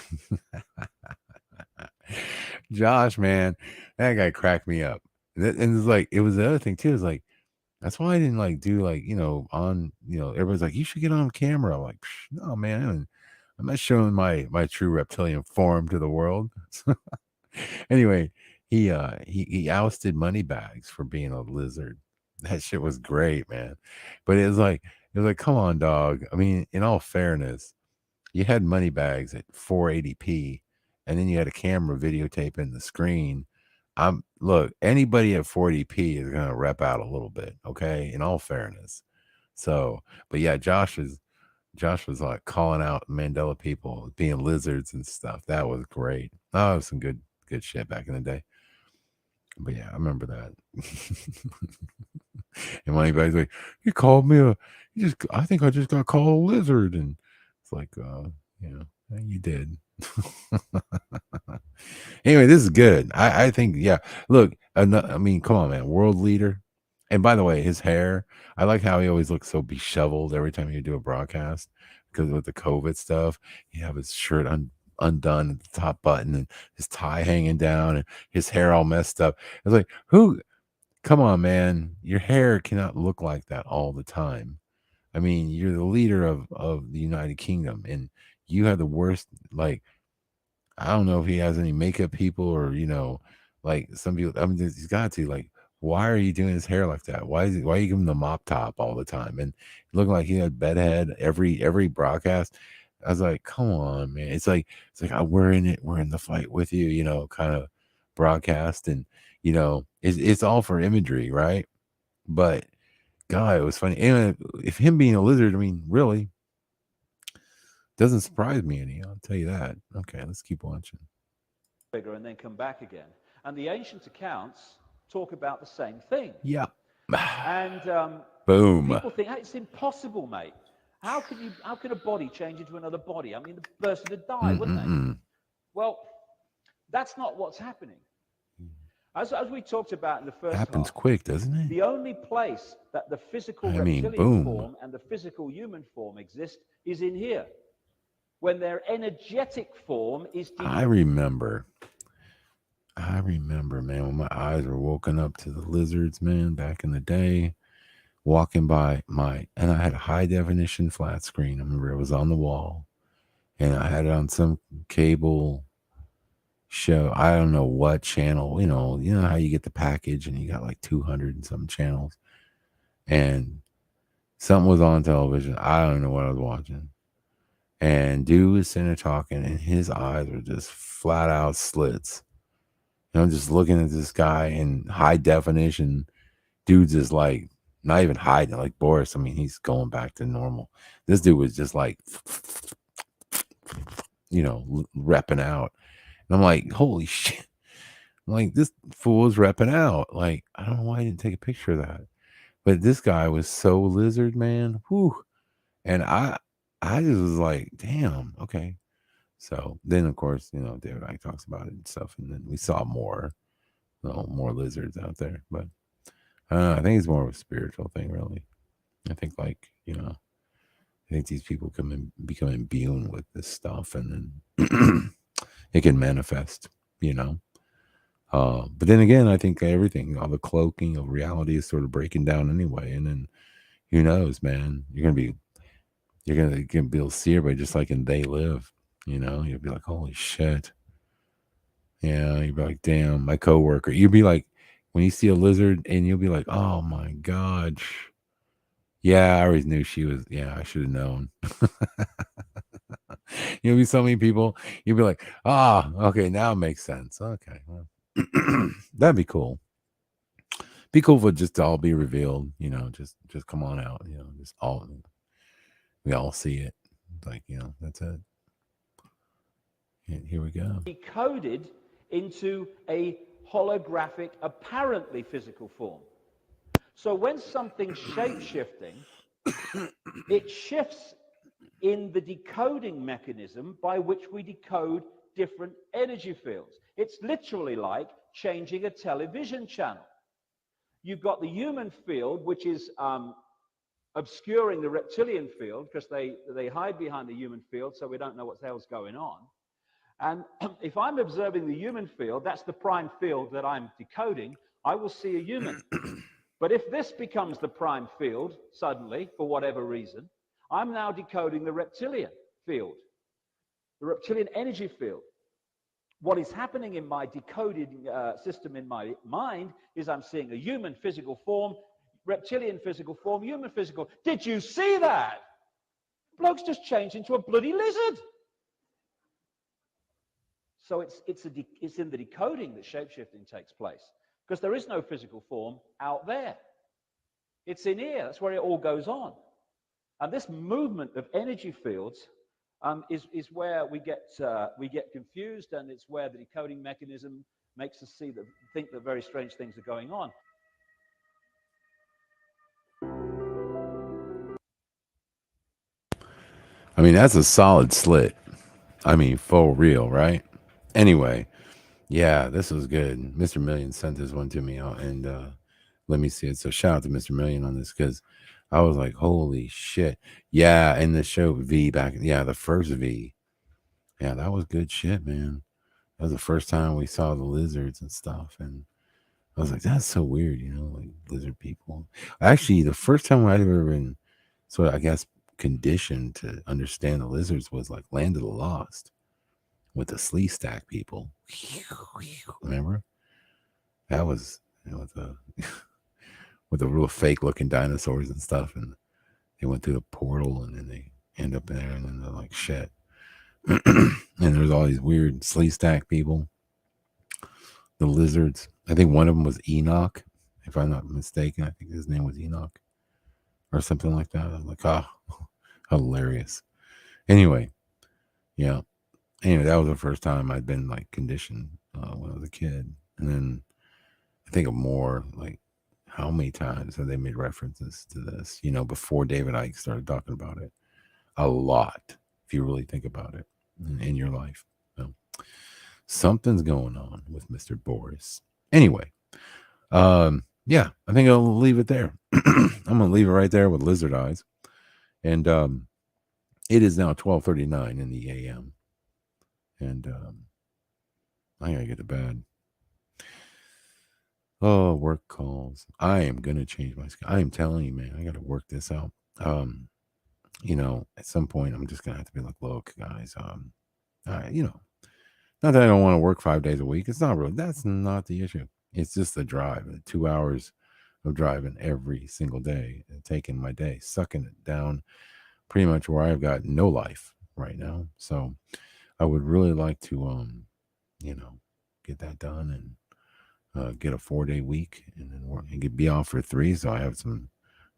Josh, man, that guy cracked me up. And it's like it was the other thing too. Is like that's why I didn't like do like on everybody's like you should get on camera. I'm like no man, I'm not showing my true reptilian form to the world. Anyway, he ousted Moneybags for being a lizard. That shit was great, man. But it was like come on, dog. I mean, in all fairness, you had Moneybags at 480p, and then you had a camera videotaping the screen. Look, anybody at 480p is gonna rep out a little bit, okay? In all fairness. So, but yeah, Josh was like calling out Mandela people being lizards and stuff. That was great. Oh, it was some good shit back in the day. But yeah, I remember that. And Moneybags like, you called me I think I just got called a lizard, and it's like, yeah, you did. Anyway, this is good. I think, yeah. Look, I mean, come on, man. World leader. And by the way, his hair, I like how he always looks so disheveled every time you do a broadcast because with the COVID stuff, you have his shirt undone at the top button and his tie hanging down and his hair all messed up. It's like, come on, man. Your hair cannot look like that all the time. I mean, you're the leader of the United Kingdom and you have the worst, like, I don't know if he has any makeup people or like some people. I mean, he's got to like. Why are you doing his hair like that? Why are you giving him the mop top all the time and looking like he had bedhead every broadcast? I was like, come on, man. It's like we're in it. We're in the fight with you. Kind of broadcast and it's all for imagery, right? But God, it was funny. And if him being a lizard, I mean, really doesn't surprise me any. I'll tell you that. Okay, let's keep watching. Bigger and then come back again. And the ancient accounts talk about the same thing. Yeah. And Boom. people think it's impossible, mate. How can a body change into another body? I mean, the person would die, wouldn't they? Well, that's not what's happening. As we talked about in the first happens half, quick, doesn't it? The only place that the physical reptilian form and the physical human form exist is in here. When their energetic form is I remember, man, when my eyes were woken up to the lizards, man, back in the day, walking by and I had a high definition flat screen. I remember it was on the wall, and I had it on some cable show. I don't know what channel. You know how you get the package and you got like 200 and some channels, and something was on television. I don't know what I was watching. And dude was sitting there talking, and his eyes were just flat out slits. Just looking at this guy in high definition. Dude's just like not even hiding, like Boris. I mean, he's going back to normal. This dude was just like, repping out. And I'm like, holy shit. I'm like, this fool is repping out. Like, I don't know why I didn't take a picture of that. But this guy was so lizard, man. Whew. And I just was like, damn, okay. So then, of course, David Icke talks about it and stuff, and then we saw more lizards out there. But I think it's more of a spiritual thing, really. I think, like, I think these people become imbued with this stuff, and then it can manifest, But then again, I think everything, all the cloaking of reality is sort of breaking down anyway, and then who knows, man? You're gonna be able to see everybody just like in They Live. You'll be like, holy shit. Yeah, you'll be like, damn, my coworker. You'll be like, when you see a lizard, and you'll be like, oh my God. Yeah, I always knew she was. Yeah, I should have known. You'll be so many people. You'll be like, okay, now it makes sense. Okay, well, that'd be cool. Be cool for it just to all be revealed. Just come on out. Just we all see it. Like, that's it. And here we go. Decoded into a holographic, apparently physical form. So when something's shape-shifting, it shifts in the decoding mechanism by which we decode different energy fields. It's literally like changing a television channel. You've got the human field, which is obscuring the reptilian field because they hide behind the human field, so we don't know what the hell's going on. And if I'm observing the human field, that's the prime field that I'm decoding, I will see a human. But if this becomes the prime field suddenly, for whatever reason, I'm now decoding the reptilian field, the reptilian energy field. What is happening in my decoded system in my mind is I'm seeing a human physical form, reptilian physical form, human physical. Did you see that? Bloke's just changed into a bloody lizard. So it's in the decoding that shapeshifting takes place, because there is no physical form out there. It's in here. That's where it all goes on. And this movement of energy fields is where we get confused, and it's where the decoding mechanism makes us think that very strange things are going on. I mean, that's a solid slit. I mean, for real, right? Anyway, yeah, this was good. Mr. Million sent this one to me, and let me see it. So shout out to Mr. Million on this, because I was like, holy shit. Yeah, and the show V back, yeah, the first V. Yeah, that was good shit, man. That was the first time we saw the lizards and stuff, and I was like, that's so weird, like lizard people. Actually, the first time I'd ever been sort of, I guess, conditioned to understand the lizards was like Land of the Lost with the Slee Stack people. Remember? That was with the real fake looking dinosaurs and stuff, and they went through the portal, and then they end up there, and then they're like shit. And there's all these weird Slee Stack people. The lizards. I think one of them was Enoch, if I'm not mistaken. I think his name was Enoch or something like that. I was like, oh, hilarious. Anyway, yeah. Anyway, that was the first time I'd been like conditioned when I was a kid. And then I think of more like how many times have they made references to this, before David Icke started talking about it? A lot, if you really think about it in your life. So, something's going on with Mr. Boris. Anyway, yeah, I think I'll leave it there. I'm gonna leave it right there with lizard eyes. And it is now 12:39 in the AM. And I gotta get to bed. Oh, work calls. I am gonna change my schedule. I am telling you, man, I gotta work this out. At some point I'm just gonna have to be like, look, guys, not that I don't want to work 5 days a week. It's not really, that's not the issue. It's just the drive, the 2 hours of driving every single day and taking my day, sucking it down pretty much where I've got no life right now. So I would really like to, get that done and get a 4-day week and then work and be off for 3. So I have some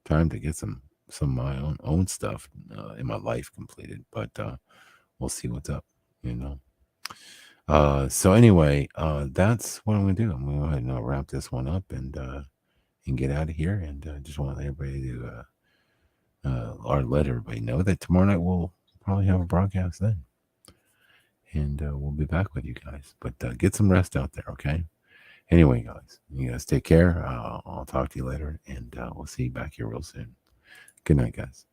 time to get some of my own stuff in my life completed, but we'll see what's up, So anyway, that's what I'm gonna do. I'm gonna go ahead and wrap this one up and get out of here. And just want everybody to or let everybody know that tomorrow night we'll probably have a broadcast then, and we'll be back with you guys. But get some rest out there, okay? Anyway, guys, you guys take care. I'll talk to you later, and we'll see you back here real soon. Good night, guys.